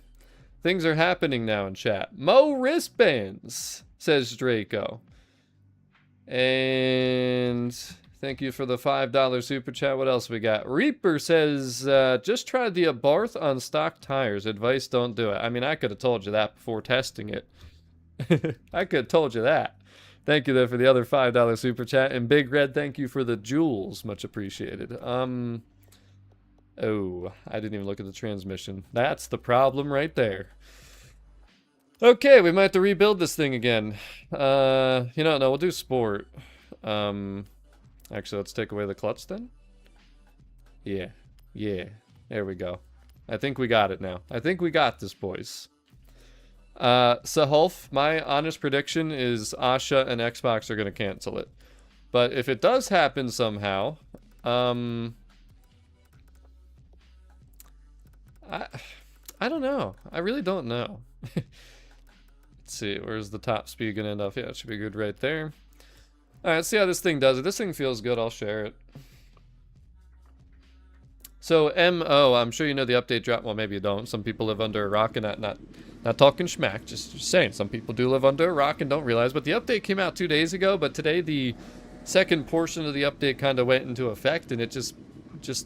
Things are happening now in chat. Mo wristbands, says Draco. And thank you for the $5 super chat. What else we got? Reaper says, just tried the Abarth on stock tires. Advice, don't do it. I mean, I could have told you that before testing it. I could have told you that. Thank you, though, for the other $5 super chat. And Big Red, thank you for the jewels. Much appreciated. Oh, I didn't even look at the transmission. That's the problem right there. Okay, we might have to rebuild this thing again. You know, no, we'll do sport. Actually, let's take away the clutch then. Yeah. There we go. I think we got it now. I think we got this, boys. Sahulf, my honest prediction is Asha and Xbox are going to cancel it. But if it does happen somehow, I don't know. I really don't know. Let's see, where's the top speed going to end up? Yeah, it should be good right there. Alright, let's see how this thing does. If this thing feels good, I'll share it. So, MO, I'm sure you know the update drop. Well, maybe you don't. Some people live under a rock and not talking schmack. Just saying, some people do live under a rock and don't realize. But the update came out 2 days ago, but today the second portion of the update kind of went into effect, and it just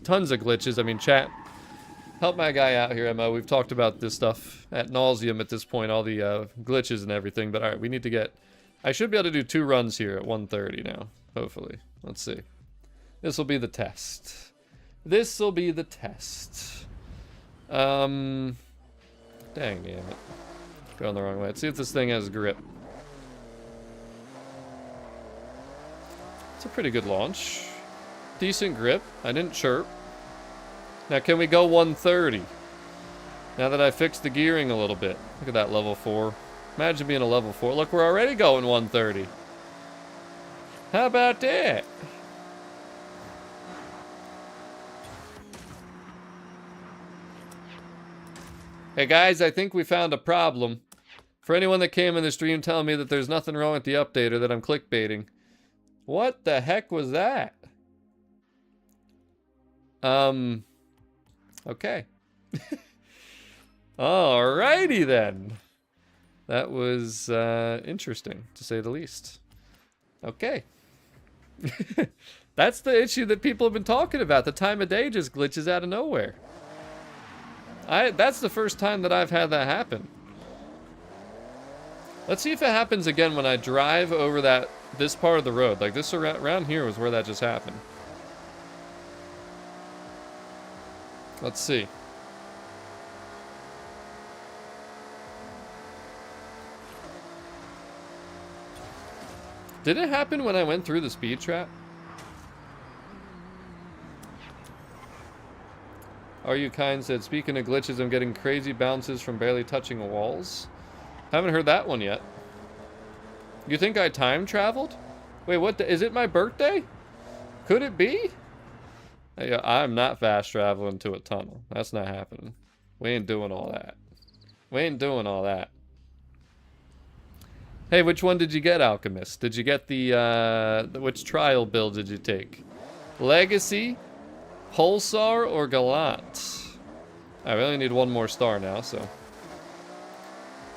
tons of glitches. I mean, chat, help my guy out here, MO. We've talked about this stuff ad nauseum at this point, all the glitches and everything. But all right, we need to get... I should be able to do 2 runs here at 1:30 now, hopefully. Let's see. This will be the test. This will be the test. Dang, damn it. Going the wrong way. Let's see if this thing has grip. It's a pretty good launch. Decent grip. I didn't chirp. Now, can we go 130? Now that I fixed the gearing a little bit. Look at that level 4. Imagine being a level 4. Look, we're already going 130. How about that? Hey guys, I think we found a problem. For anyone that came in the stream telling me that there's nothing wrong with the update or that I'm clickbaiting. What the heck was that? Okay. Alrighty then. That was interesting, to say the least. Okay. That's the issue that people have been talking about. The time of day just glitches out of nowhere. That's the first time that I've had that happen. Let's see if it happens again when I drive over this part of the road. Like this around here was where that just happened. Let's see. Did it happen when I went through the speed trap? Are You Kind said, speaking of glitches, I'm getting crazy bounces from barely touching walls. Haven't heard that one yet. You think I time traveled? Wait, what? Is it my birthday? Could it be? Hey, I'm not fast traveling to a tunnel. That's not happening. We ain't doing all that. We ain't doing all that. Hey, which one did you get, Alchemist? Did you get which trial build did you take? Legacy, Pulsar, or Gallant? I only need one more star now, so.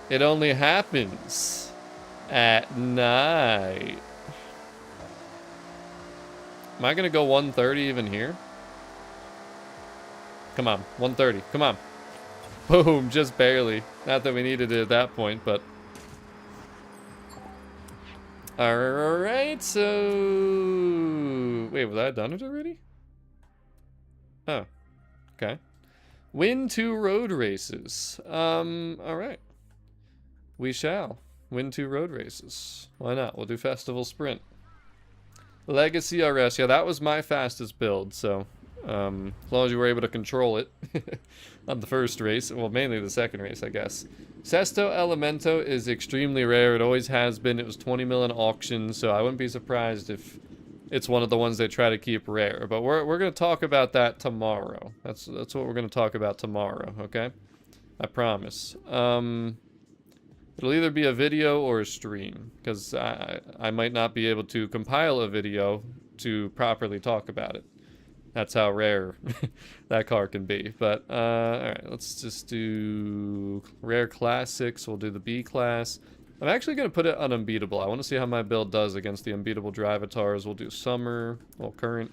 It only happens at night. Am I gonna go 130 even here? Come on, 130. Come on. Boom, just barely. Not that we needed it at that point, but... Alright, so... Wait, was I done it already? Oh, okay. Win 2 road races. Alright. We shall. Win 2 road races. Why not? We'll do Festival Sprint. Legacy RS. Yeah, that was my fastest build, so... as long as you were able to control it on the first race. Well, mainly the second race, I guess. Sesto Elemento is extremely rare. It always has been. It was 20 mil in auction, so I wouldn't be surprised if it's one of the ones they try to keep rare. But we're going to talk about that tomorrow. That's what we're going to talk about tomorrow, okay? I promise. It'll either be a video or a stream, because I might not be able to compile a video to properly talk about it. That's how rare that car can be. But, alright, let's just do rare classics. We'll do the B class. I'm actually going to put it on unbeatable. I want to see how my build does against the unbeatable drivatars. We'll do summer, well, current.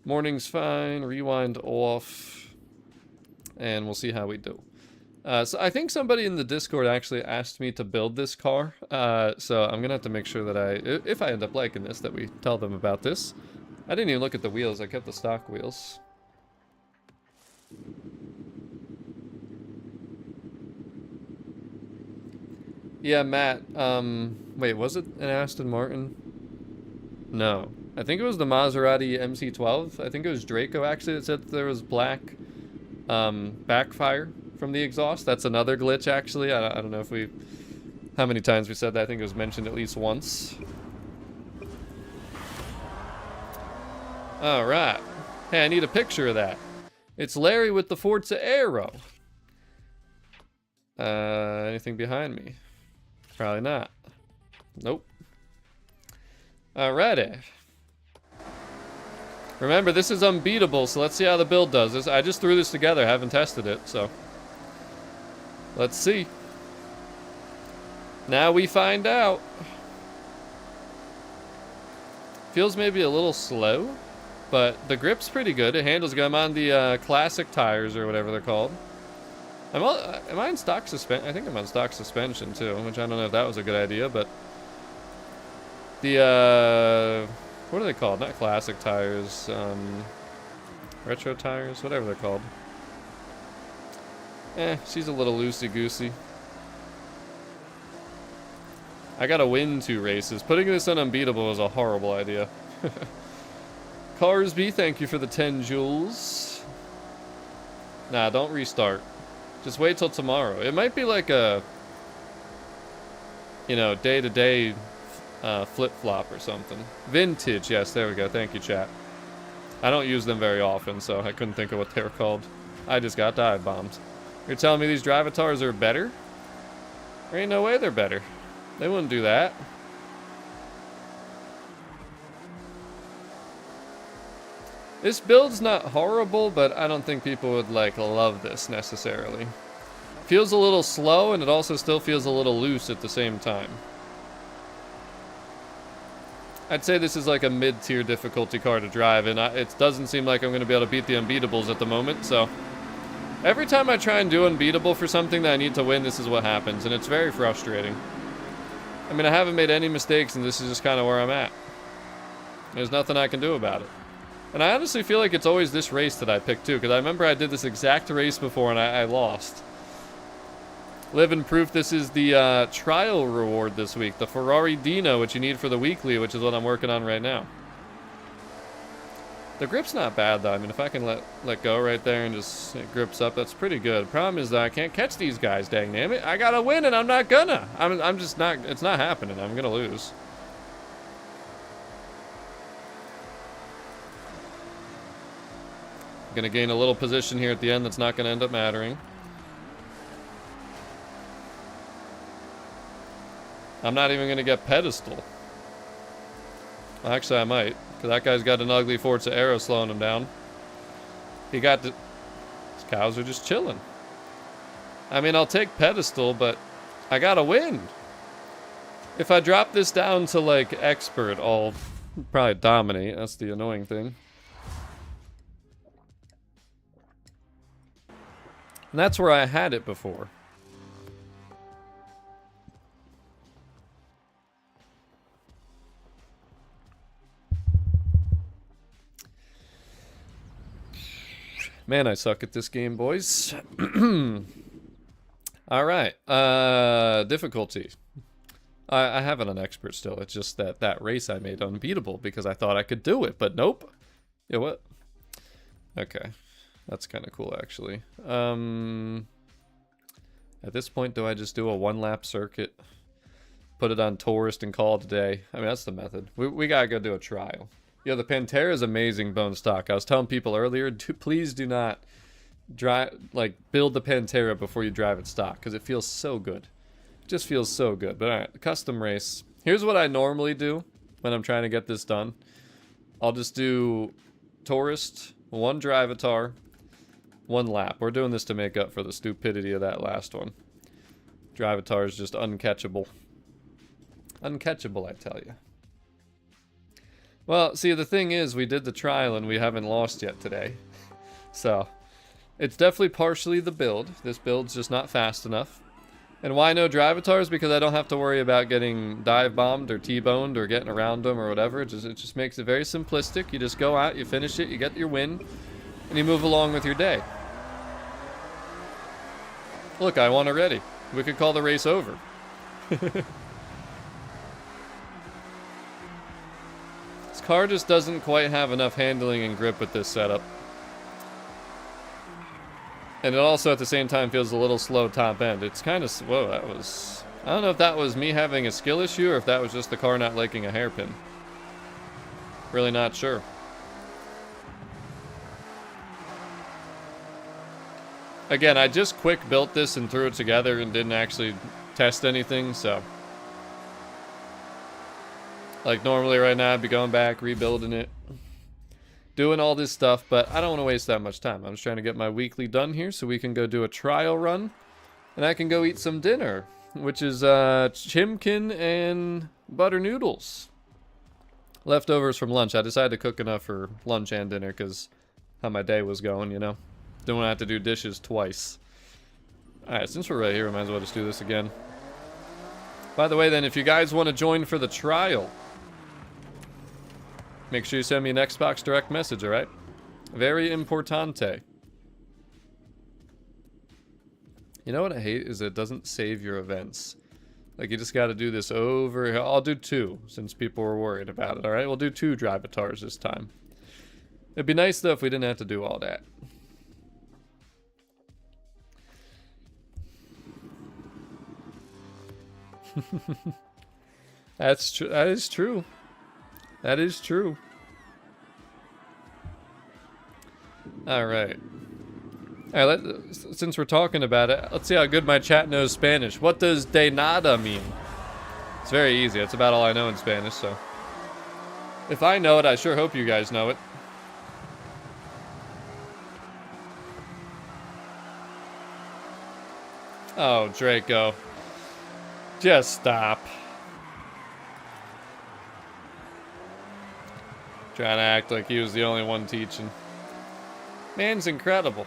Morning's fine, rewind off, and we'll see how we do. So I think somebody in the Discord actually asked me to build this car. So I'm going to have to make sure that if I end up liking this, that we tell them about this. I didn't even look at the wheels. I kept the stock wheels. Yeah, Matt. Wait, was it an Aston Martin? No. I think it was the Maserati MC12. I think it was Draco, actually, that said there was black backfire from the exhaust. That's another glitch, actually. I don't know if how many times we said that. I think it was mentioned at least once. Alright. Hey, I need a picture of that. It's Larry with the Forza Aero. Anything behind me? Probably not. Nope. Alrighty. Remember, this is unbeatable, so let's see how the build does. I just threw this together. I haven't tested it, so... let's see. Now we find out. Feels maybe a little slow. But the grip's pretty good. It handles good. I'm on the classic tires or whatever they're called. Am I in stock suspension? I think I'm on stock suspension too, which I don't know if that was a good idea, but the what are they called? Not classic tires, retro tires, whatever they're called. She's a little loosey-goosey. I gotta win 2 races. Putting this on unbeatable was a horrible idea. Carsby, thank you for the 10 joules. Nah, don't restart. Just wait till tomorrow. It might be like a, you know, day-to-day flip-flop or something. Vintage, yes, there we go. Thank you, chat. I don't use them very often, so I couldn't think of what they were called. I just got dive bombed. You're telling me these drivatars are better? There ain't no way they're better. They wouldn't do that. This build's not horrible, but I don't think people would, like, love this necessarily. Feels a little slow, and it also still feels a little loose at the same time. I'd say this is like a mid-tier difficulty car to drive, and it doesn't seem like I'm going to be able to beat the unbeatables at the moment, so... every time I try and do unbeatable for something that I need to win, this is what happens, and it's very frustrating. I mean, I haven't made any mistakes, and this is just kind of where I'm at. There's nothing I can do about it. And I honestly feel like it's always this race that I pick too, because I remember I did this exact race before and I lost. Living proof this is the trial reward this week, the Ferrari Dino, which you need for the weekly, which is what I'm working on right now. The grip's not bad though. I mean, if I can let go right there and just it grips up, that's pretty good. Problem is that I can't catch these guys, dang damn it. I gotta win and I'm not gonna. I'm just not, it's not happening. I'm gonna lose. Gonna gain a little position here at the end that's not gonna end up mattering. I'm not even gonna get pedestal. Well, actually, I might, because that guy's got an ugly Forza Aero slowing him down. He got the... These cows are just chilling. I mean, I'll take pedestal, but I gotta win. If I drop this down to, like, expert, I'll Probably dominate. That's the annoying thing. And that's where I had it before. Man, I suck at this game, boys. All right. Difficulty. I have it on expert still. It's just that race I made unbeatable because I thought I could do it, but nope. Yeah, what? Okay. That's kind of cool, actually. At this point, do I just do a one-lap circuit? Put it on tourist and call it a day? I mean, that's the method. We gotta go do a trial. Yeah, the Pantera is amazing bone stock. I was telling people earlier, please do not build the Pantera before you drive it stock, because it feels so good. It just feels so good. But alright, the custom race. Here's what I normally do when I'm trying to get this done. I'll just do tourist, one drivatar, one lap. We're doing this to make up for the stupidity of that last one. Drivatar is just uncatchable. Uncatchable, I tell you. Well, see, the thing is, we did the trial and we haven't lost yet today. So, it's definitely partially the build. This build's just not fast enough. And why no drivatars? Because I don't have to worry about getting dive bombed or T-boned or getting around them or whatever. It just makes it very simplistic. You just go out, you finish it, you get your win, and you move along with your day. Look, I won already. We could call the race over. This car just doesn't quite have enough handling and grip with this setup. And it also at the same time feels a little slow top end. It's kind of, whoa, that was, I don't know if that was me having a skill issue or if that was just the car not liking a hairpin. Really not sure. Again, I just quick built this and threw it together and didn't actually test anything, so. Like normally right now I'd be going back, rebuilding it, doing all this stuff, but I don't want to waste that much time. I'm just trying to get my weekly done here so we can go do a trial run and I can go eat some dinner, which is chimkin and butter noodles. Leftovers from lunch. I decided to cook enough for lunch and dinner because how my day was going, you know. Didn't want to have to do dishes twice. Alright, since we're right here, we might as well just do this again. By the way then, if you guys want to join for the trial, make sure you send me an Xbox direct message, alright? Very importante. You know what I hate is it doesn't save your events. Like, you just gotta do this over. I'll do 2, since people were worried about it, alright? We'll do 2 drivatars this time. It'd be nice, though, if we didn't have to do all that. That's true. That is true. That is true. All right. All right. Since we're talking about it, let's see how good my chat knows Spanish. What does de nada mean? It's very easy. That's about all I know in Spanish. So, if I know it, I sure hope you guys know it. Oh, Draco. Just stop. Trying to act like he was the only one teaching. Man's incredible.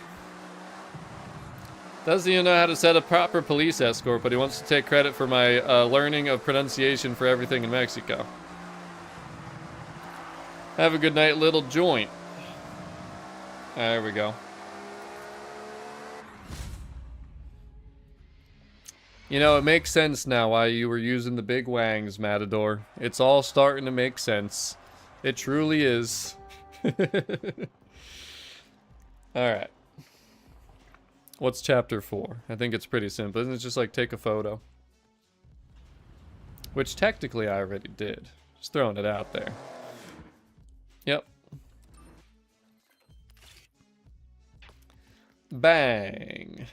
Doesn't even know how to set a proper police escort, but he wants to take credit for my learning of pronunciation for everything in Mexico. Have a good night, little joint. There we go. You know, it makes sense now why you were using the big wangs, Matador. It's all starting to make sense. It truly is. Alright. What's chapter 4? I think it's pretty simple. Isn't it just like take a photo? Which technically I already did. Just throwing it out there. Yep. Bang.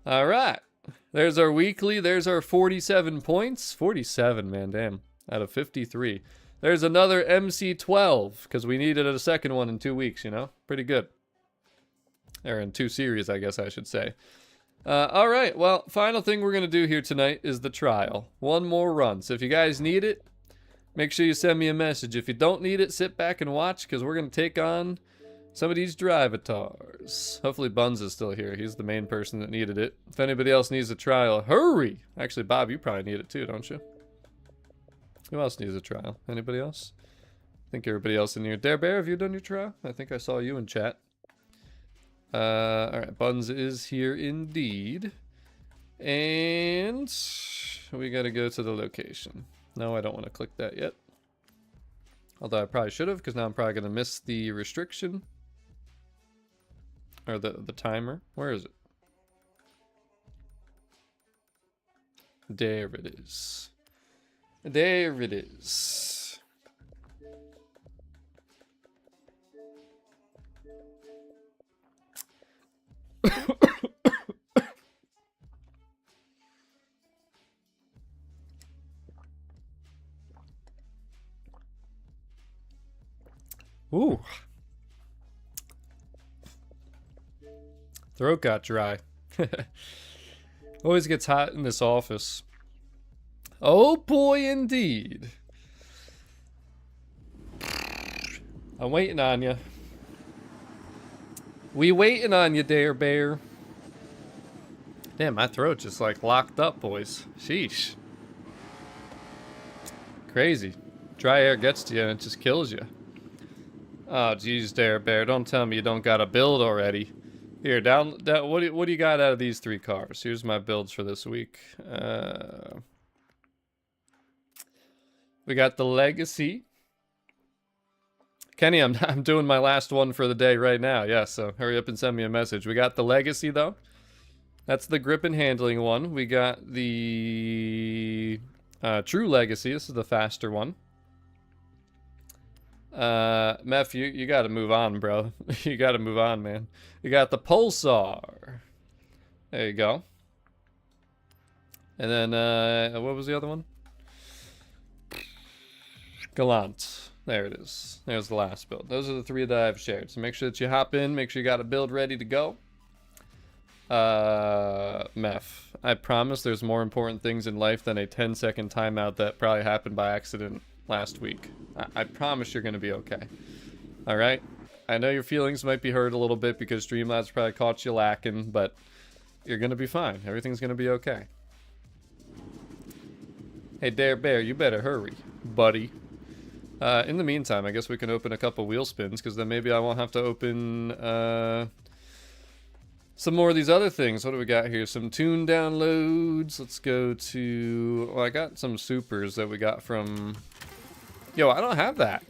All right. There's our weekly. There's our 47 points. 47, man, damn. Out of 53. There's another MC12, because we needed a second one in 2 weeks, you know? Pretty good. Or in 2 series, I guess I should say. All right. Well, final thing we're going to do here tonight is the trial. One more run. So if you guys need it, make sure you send me a message. If you don't need it, sit back and watch, because we're going to take on some of these drivatars. Hopefully Buns is still here. He's the main person that needed it. If anybody else needs a trial, hurry! Actually, Bob, you probably need it too, don't you? Who else needs a trial? Anybody else? I think everybody else in here. Dare Bear, have you done your trial? I think I saw you in chat. Alright, Buns is here indeed. And we gotta go to the location. No, I don't want to click that yet. Although I probably should have, because now I'm probably gonna miss the restriction. Or the timer. Where is it? There it is. There it is. Ooh. Throat got dry. Always gets hot in this office. Oh boy, indeed. I'm waiting on you. We waiting on you, Dare Bear. Damn, my throat just like locked up, boys. Sheesh. Crazy. Dry air gets to you and it just kills you. Oh, geez, Dare Bear. Don't tell me you don't got a build already. Here, down. What do you got out of these 3 cars? Here's my builds for this week. We got the Legacy. Kenny, I'm doing my last one for the day right now. Yeah, so hurry up and send me a message. We got the Legacy, though. That's the grip and handling one. We got the True Legacy. This is the faster one. Meph, you gotta move on, bro. You gotta move on, man. You got the Pulsar. There you go. And then, what was the other one? Gallant. There it is. There's the last build. Those are the 3 that I've shared. So make sure that you hop in. Make sure you got a build ready to go. Meph, I promise there's more important things in life than a 10-second timeout that probably happened by accident last week. I promise you're going to be okay. Alright? I know your feelings might be hurt a little bit because Streamlabs probably caught you lacking, but you're going to be fine. Everything's going to be okay. Hey, Dare Bear, you better hurry, buddy. In the meantime, I guess we can open a couple wheel spins, because then maybe I won't have to open some more of these other things. What do we got here? Some tune downloads. Let's go to... Well, I got some supers that we got from... Yo, I don't have that.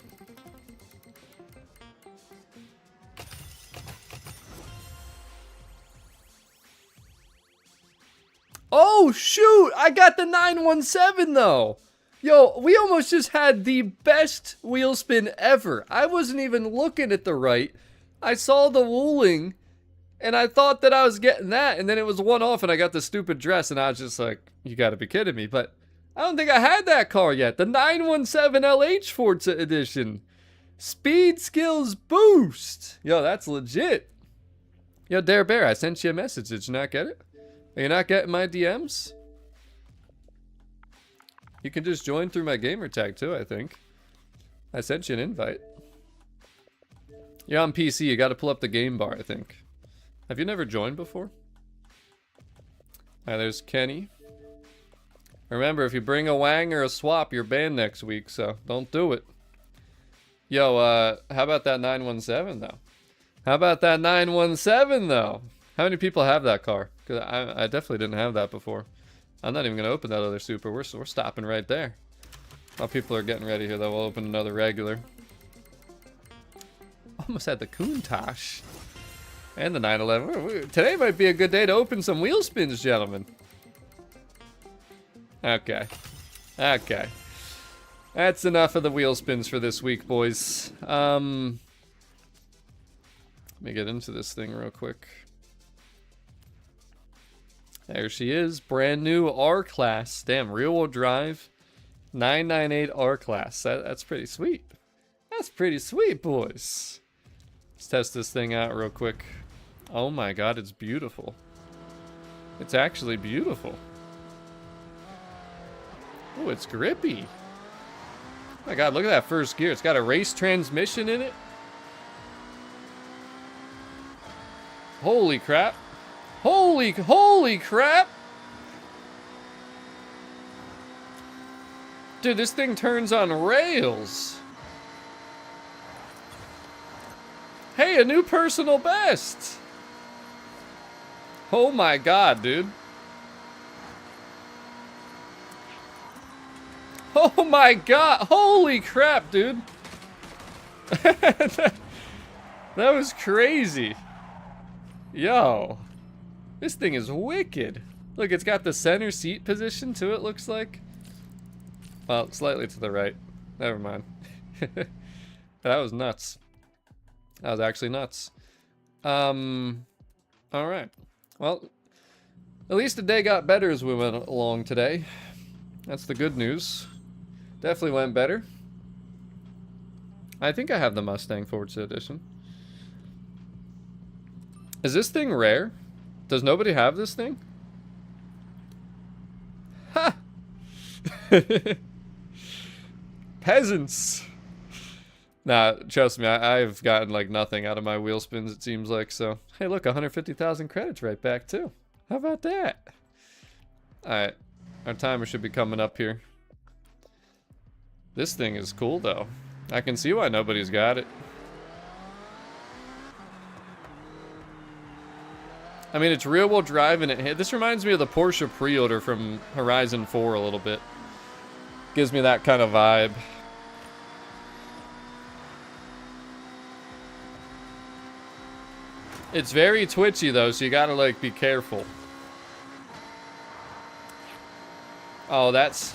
Oh, shoot! I got the 917, though! Yo, we almost just had the best wheel spin ever. I wasn't even looking at the right. I saw the Wooling, and I thought that I was getting that, and then it was one off, and I got the stupid dress, and I was just like, you gotta be kidding me. But I don't think I had that car yet. The 917 LH Forza Edition. Speed skills boost. Yo, that's legit. Yo, Dare Bear, I sent you a message. Did you not get it? Are you not getting my DMs? You can just join through my gamer tag too, I think. I sent you an invite. You're on PC, you gotta pull up the game bar, I think. Have you never joined before? Alright, there's Kenny. Remember, if you bring a wang or a swap, you're banned next week, so don't do it. Yo, how about that 917 though? How about that 917 though? How many people have that car? Because I definitely didn't have that before. I'm not even going to open that other super. We're stopping right there. While people are getting ready here, though, we'll open another regular. Almost had the Countach. And the 911. Today might be a good day to open some wheel spins, gentlemen. Okay. Okay. That's enough of the wheel spins for this week, boys. Let me get into this thing real quick. There she is, brand new R-Class. Damn, rear-wheel drive, 998 R-Class. That's pretty sweet. That's pretty sweet, boys. Let's test this thing out real quick. Oh my god, it's beautiful. It's actually beautiful. Oh, it's grippy. My God, look at that first gear. It's got a race transmission in it. Holy crap. Holy crap. Dude, this thing turns on rails. Hey, a new personal best. Oh my God, dude. Oh my God. Holy crap, dude. That was crazy. Yo. This thing is wicked. Look, it's got the center seat position too, it looks like. Well, slightly to the right. Never mind. That was nuts. That was actually nuts. Alright. Well, at least the day got better as we went along today. That's the good news. Definitely went better. I think I have the Mustang Forza Edition. Is this thing rare? Does nobody have this thing? Ha! Peasants! Nah, trust me, I've gotten like nothing out of my wheel spins, it seems like, so. Hey, look, 150,000 credits right back, too. How about that? Alright, our timer should be coming up here. This thing is cool, though. I can see why nobody's got it. I mean, it's rear-wheel drive, and this reminds me of the Porsche pre-order from Horizon 4 a little bit. Gives me that kind of vibe. It's very twitchy, though, so you gotta, like, be careful. Oh, that's...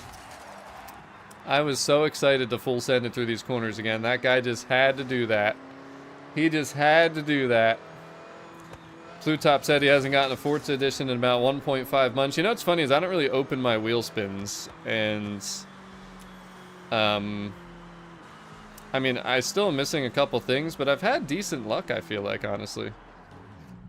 I was so excited to full send it through these corners again. That guy just had to do that. He just had to do that. Plutop said he hasn't gotten a Forza Edition in about 1.5 months. You know what's funny is I don't really open my wheel spins. And... I mean, I still am missing a couple things, but I've had decent luck, I feel like, honestly.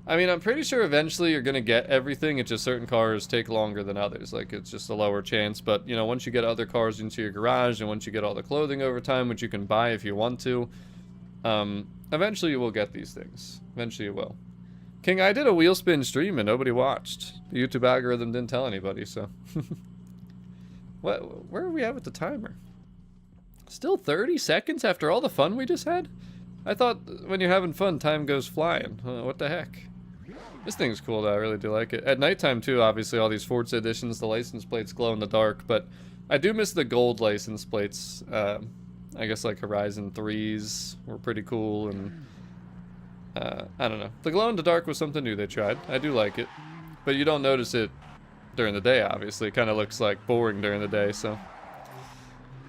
I mean, I'm pretty sure eventually you're going to get everything. It's just certain cars take longer than others. Like, it's just a lower chance. But, you know, once you get other cars into your garage and once you get all the clothing over time, which you can buy if you want to, eventually you will get these things. Eventually you will. King, I did a wheel spin stream and nobody watched. The YouTube algorithm didn't tell anybody, so. Where are we at with the timer? Still 30 seconds after all the fun we just had? I thought when you're having fun, time goes flying. What the heck? This thing's cool, though. I really do like it. At nighttime, too, obviously, all these Forza editions, the license plates glow in the dark, but I do miss the gold license plates. I guess, like, Horizon 3s were pretty cool, and I don't know. The glow in the dark was something new they tried. I do like it, but you don't notice it during the day, obviously. It kind of looks, like, boring during the day, so...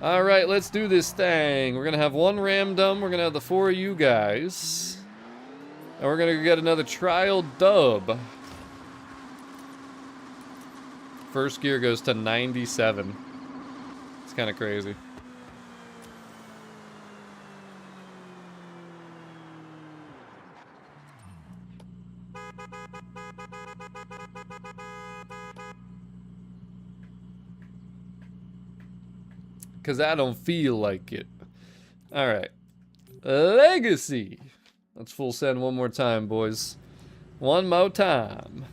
Alright, let's do this thing. We're gonna have one Ramdom, we're gonna have the 4 of you guys. And we're gonna get another trial dub. First gear goes to 97. It's kinda crazy. Because I don't feel like it. Alright. Legacy. Let's full send one more time, boys. One more time.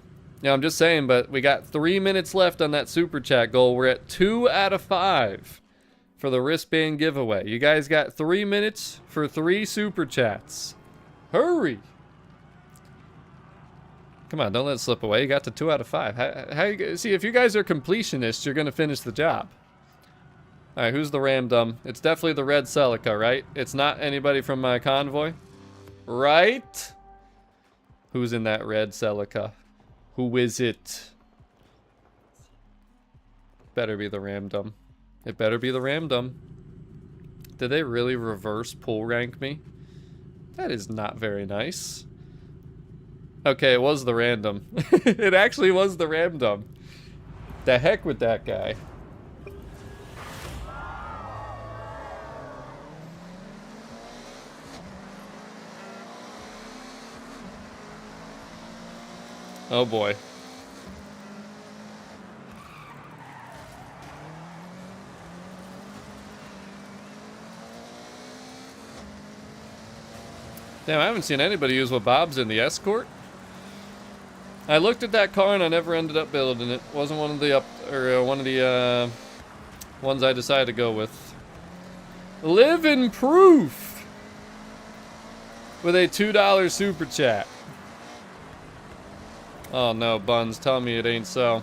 Yeah, I'm just saying, but we got 3 minutes left on that super chat goal. We're at 2 out of 5 for the wristband giveaway. You guys got 3 minutes for 3 super chats. Hurry. Come on, don't let it slip away. You got to 2 out of 5. See, if you guys are completionists, you're going to finish the job. Alright, who's the Ramdom? It's definitely the red Celica, right? It's not anybody from my convoy? Right? Who's in that red Celica? Who is it? Better be the Ramdom. It better be the Ramdom. Did they really reverse pull rank me? That is not very nice. Okay, it was the random. It actually was the Ramdom. The heck with that guy. Oh boy. Damn, I haven't seen anybody use what Bob's in the Escort. I looked at that car and I never ended up building it. Wasn't one of the ones I decided to go with. Living proof with a $2 super chat. Oh no, Buns, tell me it ain't so.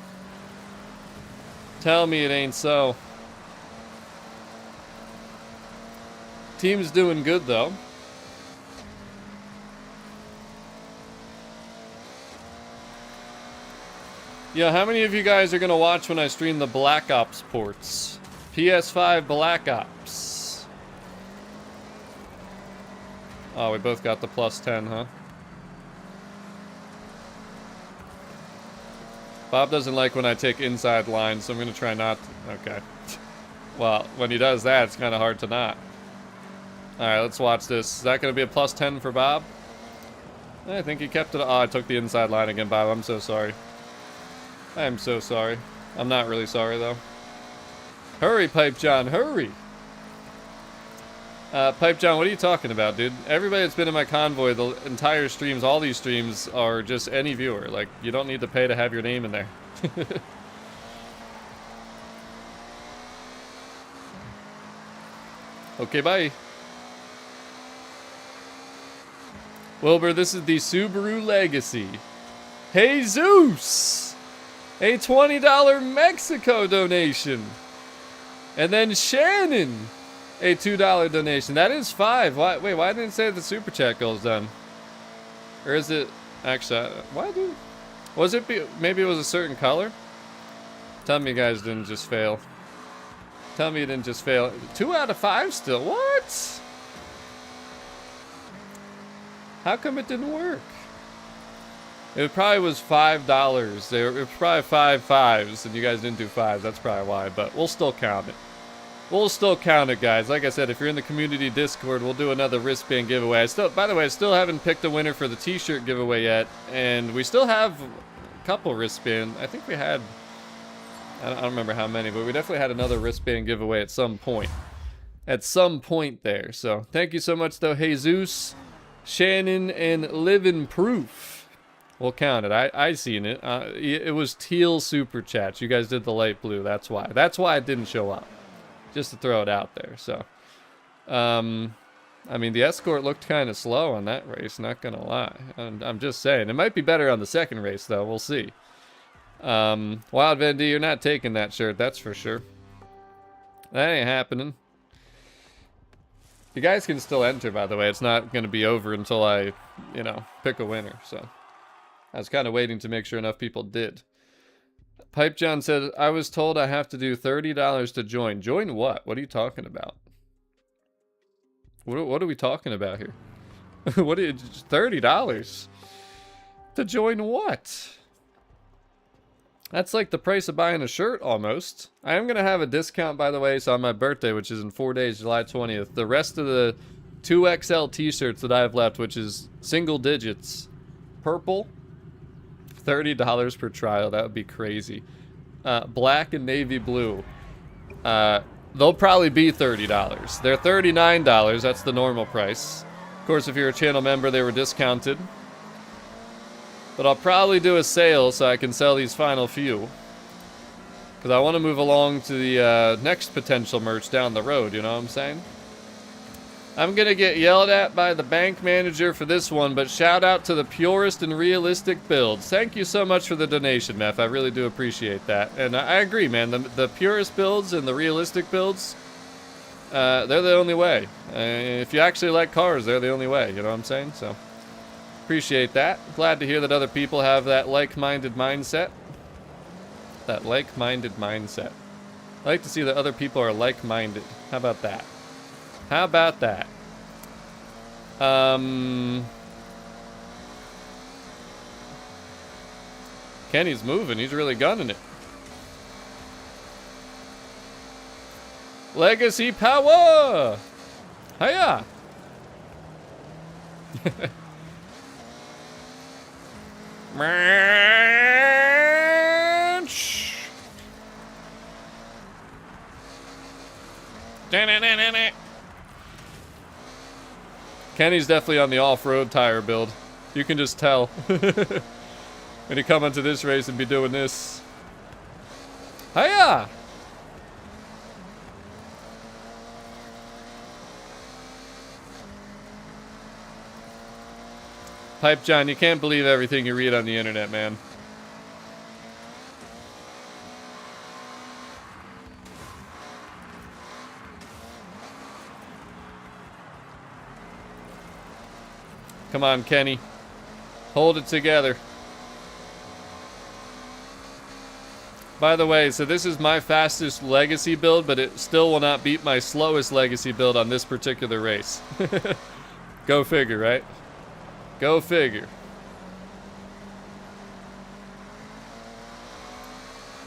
Tell me it ain't so. Team's doing good though. Yeah, how many of you guys are gonna watch when I stream the Black Ops ports? PS5 Black Ops. Oh, we both got the +10, huh? Bob doesn't like when I take inside lines, so I'm gonna try not to. Okay. Well, when he does that, it's kind of hard to not. Alright, let's watch this. Is that gonna be a +10 for Bob? I think he kept it. Oh, I took the inside line again, Bob. I'm so sorry. I am so sorry. I'm not really sorry, though. Hurry, Pipe John, hurry! Pipe John, what are you talking about, dude? Everybody that's been in my convoy, the entire streams, all these streams, are just any viewer. Like, you don't need to pay to have your name in there. Okay, bye. Wilbur, this is the Subaru Legacy. Hey, Zeus! A $20 Mexico donation. And then Shannon, a $2 donation. That is 5. Why, wait, why didn't it say the super chat goal's done? Or is it actually? Why do? Was it? Maybe it was a certain color. Tell me you guys didn't just fail. Tell me you didn't just fail. 2 out of 5 still. What? How come it didn't work? It probably was $5. It was probably 5 5s, and you guys didn't do 5s. That's probably why, but we'll still count it. We'll still count it, guys. Like I said, if you're in the community Discord, we'll do another wristband giveaway. By the way, I still haven't picked a winner for the t-shirt giveaway yet, and we still have a couple wristband. I think we had, I don't remember how many, but we definitely had another wristband giveaway at some point. At some point there. So, thank you so much, though, Jesus, Shannon, and Living Proof. We'll count it. I seen it. It was teal super chats. You guys did the light blue. That's why. That's why it didn't show up. Just to throw it out there. So, I mean, the Escort looked kind of slow on that race. Not gonna lie. I'm just saying. It might be better on the second race, though. We'll see. Wild Van D, you're not taking that shirt. That's for sure. That ain't happening. You guys can still enter, by the way. It's not gonna be over until I, pick a winner. So. I was kind of waiting to make sure enough people did. Pipe John said, I was told I have to do $30 to join. Join what? What are you talking about? What are we talking about here? What is $30? To join what? That's like the price of buying a shirt almost. I am going to have a discount, by the way, so on my birthday, which is in 4 days, July 20th. The rest of the 2XL t-shirts that I have left, which is single digits, purple, $30 per trial. That would be crazy. Black and navy blue. They'll probably be $30. They're $39. That's the normal price. Of course, if you're a channel member, they were discounted. But I'll probably do a sale so I can sell these final few. Because I want to move along to the next potential merch down the road, you know what I'm saying? I'm going to get yelled at by the bank manager for this one, but shout out to the purest and realistic builds. Thank you so much for the donation, Meph. I really do appreciate that. And I agree, man. The purest builds and the realistic builds, they're the only way. If you actually like cars, they're the only way. You know what I'm saying? So, appreciate that. Glad to hear that other people have that like-minded mindset. That like-minded mindset. I like to see that other people are like-minded. How about that? How about that? Kenny's moving. He's really gunning it. Legacy power! Hiya! Kenny's definitely on the off-road tire build. You can just tell. When you come onto this race and be doing this. Hiya! Pipe John, you can't believe everything you read on the internet, man. Come on, Kenny. Hold it together. By the way, so this is my fastest legacy build, but it still will not beat my slowest legacy build on this particular race. Go figure, right? Go figure.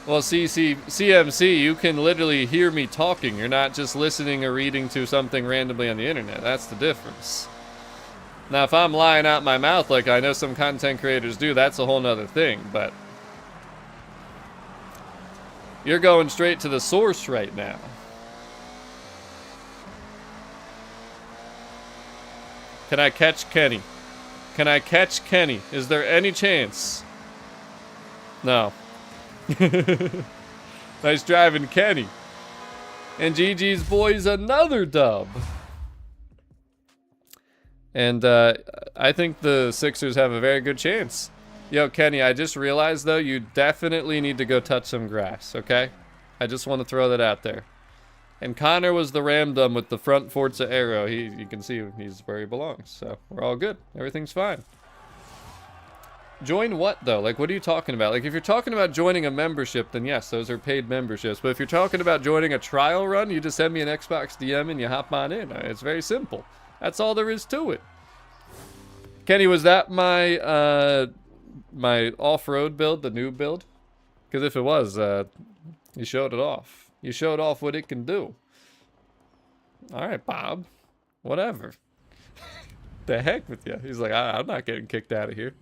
Well, CMC, you can literally hear me talking. You're not just listening or reading to something randomly on the internet. That's the difference. Now, if I'm lying out my mouth like I know some content creators do, that's a whole nother thing, but you're going straight to the source right now. Can I catch Kenny? Can I catch Kenny? Is there any chance? No. Nice driving, Kenny. And GG's boys, another dub. And I think the Sixers have a very good chance. Yo, Kenny, I just realized, though, you definitely need to go touch some grass, okay? I just want to throw that out there. And Connor was the Ramdom with the front Forza arrow. You can see he's where he belongs. So we're all good. Everything's fine. Join what, though? Like, what are you talking about? Like, if you're talking about joining a membership, then yes, those are paid memberships. But if you're talking about joining a trial run, you just send me an Xbox DM and you hop on in. It's very simple. That's all there is to it. Kenny, was that my my off-road build, the new build? Because if it was, you showed it off. You showed off what it can do. All right, Bob. Whatever. The heck with you. He's like, I'm not getting kicked out of here.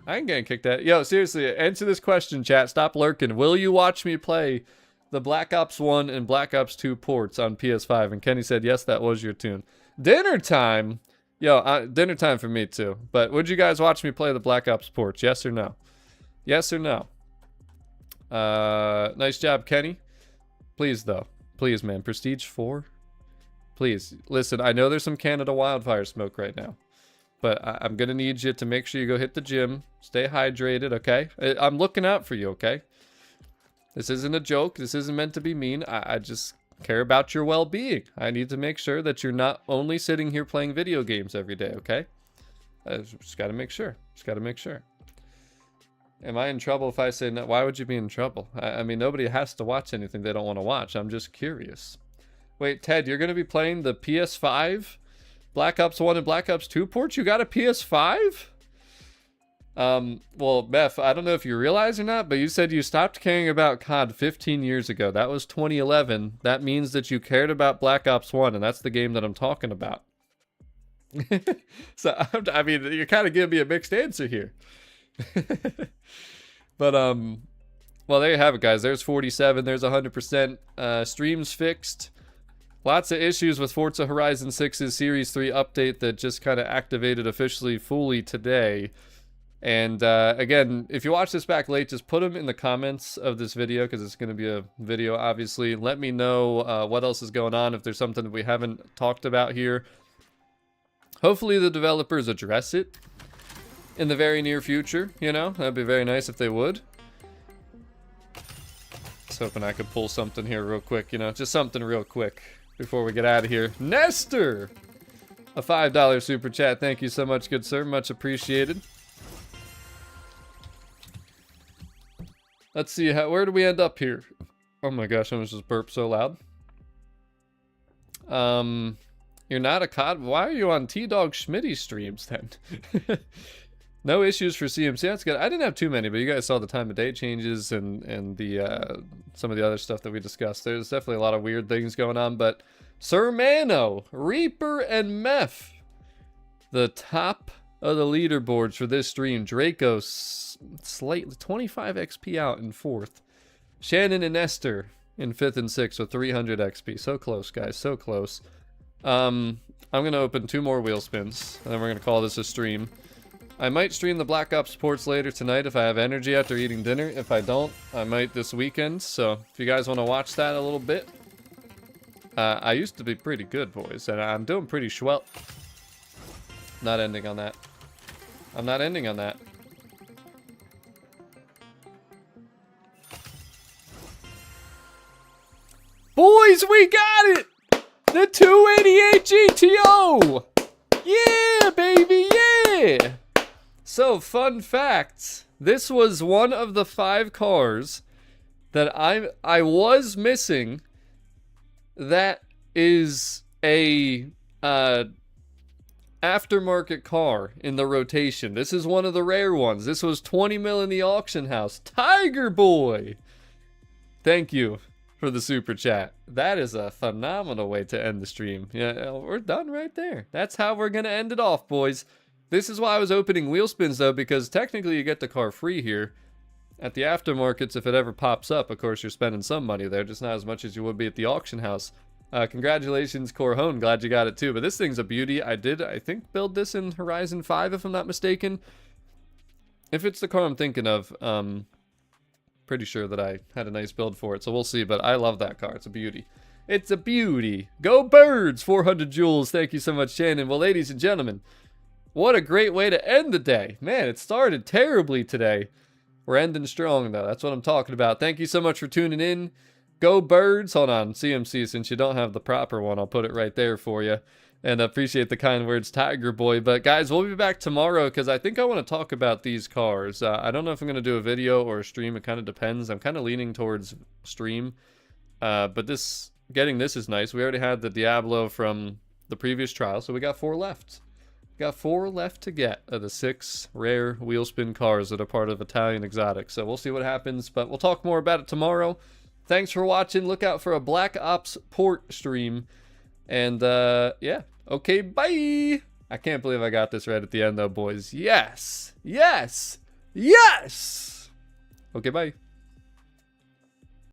I ain't getting kicked out. Yo, seriously, answer this question, chat. Stop lurking. Will you watch me play the Black Ops 1 and Black Ops 2 ports on PS5? And Kenny said, yes, that was your tune. Dinner time? Yo, dinner time for me, too. But would you guys watch me play the Black Ops ports? Yes or no? Yes or no? Nice job, Kenny. Please, though. Please, man. Prestige 4? Please. Listen, I know there's some Canada wildfire smoke right now. But I'm going to need you to make sure you go hit the gym. Stay hydrated, okay? I'm looking out for you, okay? This isn't a joke. This isn't meant to be mean. I just care about your well-being. I need to make sure that you're not only sitting here playing video games every day, okay? I just got to make sure. Just got to make sure. Am I in trouble if I say no? Why would you be in trouble? I mean, nobody has to watch anything they don't want to watch. I'm just curious. Wait, Ted, you're going to be playing the PS5? Black Ops 1 and Black Ops 2 ports? You got a PS5? Well, Beth, I don't know if you realize or not, but you said you stopped caring about COD 15 years ago. That was 2011. That means that you cared about Black Ops 1, and that's the game that I'm talking about. So, I mean, you're kind of giving me a mixed answer here. But, well, there you have it, guys. There's 47. There's 100%. Streams fixed. Lots of issues with Forza Horizon 6's Series 3 update that just kind of activated officially fully today. And again, if you watch this back late, just put them in the comments of this video because it's going to be a video, obviously. Let me know what else is going on, if there's something that we haven't talked about here. Hopefully the developers address it in the very near future, you know? That'd be very nice if they would. Just hoping I could pull something here real quick, you know? Just something real quick before we get out of here. Nestor! A $5 super chat. Thank you so much, good sir. Much appreciated. Let's see, where do we end up here? Oh my gosh, I almost just burped so loud. You're not a COD? Why are you on T-Dog Schmitty streams then? No issues for CMC. That's good. I didn't have too many, but you guys saw the time of day changes and the some of the other stuff that we discussed. There's definitely a lot of weird things going on, but Sir Mano, Reaper, and Meth, the top of the leaderboards for this stream. Draco slightly 25 XP out in 4th. Shannon and Esther in 5th and 6th with 300 XP. So close, guys. So close. I'm gonna open 2 more wheel spins, and then we're gonna call this a stream. I might stream the Black Ops Ports later tonight if I have energy after eating dinner. If I don't, I might this weekend. So if you guys want to watch that a little bit. I used to be pretty good, boys, and I'm doing pretty swell. Not ending on that. I'm not ending on that. Boys, we got it! The 288 GTO! Yeah, baby, yeah! So, fun fact. This was one of the 5 cars that I was missing that is a aftermarket car in the rotation. This is one of the rare ones. This was 20 mil in the auction house. Tiger Boy! Thank you for the super chat. That is a phenomenal way to end the stream. Yeah, we're done right there. That's how we're gonna end it off, boys. This is why I was opening wheel spins, though, because technically you get the car free here. At the aftermarkets, if it ever pops up, of course, you're spending some money there, just not as much as you would be at the auction house. Congratulations, Corhone. Glad you got it, too. But this thing's a beauty. I think, build this in Horizon 5, if I'm not mistaken. If it's the car I'm thinking of, pretty sure that I had a nice build for it, so we'll see. But I love that car. It's a beauty. It's a beauty. Go Birds! 400 joules. Thank you so much, Shannon. Well, ladies and gentlemen, what a great way to end the day. Man, it started terribly today. We're ending strong, though. That's what I'm talking about. Thank you so much for tuning in. Go Birds. Hold on, CMC, since you don't have the proper one, I'll put it right there for you. And appreciate the kind words, Tiger Boy. But guys, we'll be back tomorrow because I think I want to talk about these cars. I don't know if I'm going to do a video or a stream. It kind of depends. I'm kind of leaning towards stream. But getting this is nice. We already had the Diablo from the previous trial, so we got 4 left. Got 4 left to get of the 6 rare wheel spin cars that are part of Italian Exotic. So we'll see what happens, but we'll talk more about it tomorrow. Thanks for watching. Look out for a Black Ops Port stream. And, yeah. Okay, bye! I can't believe I got this right at the end, though, boys. Yes! Yes! Yes! Okay, bye.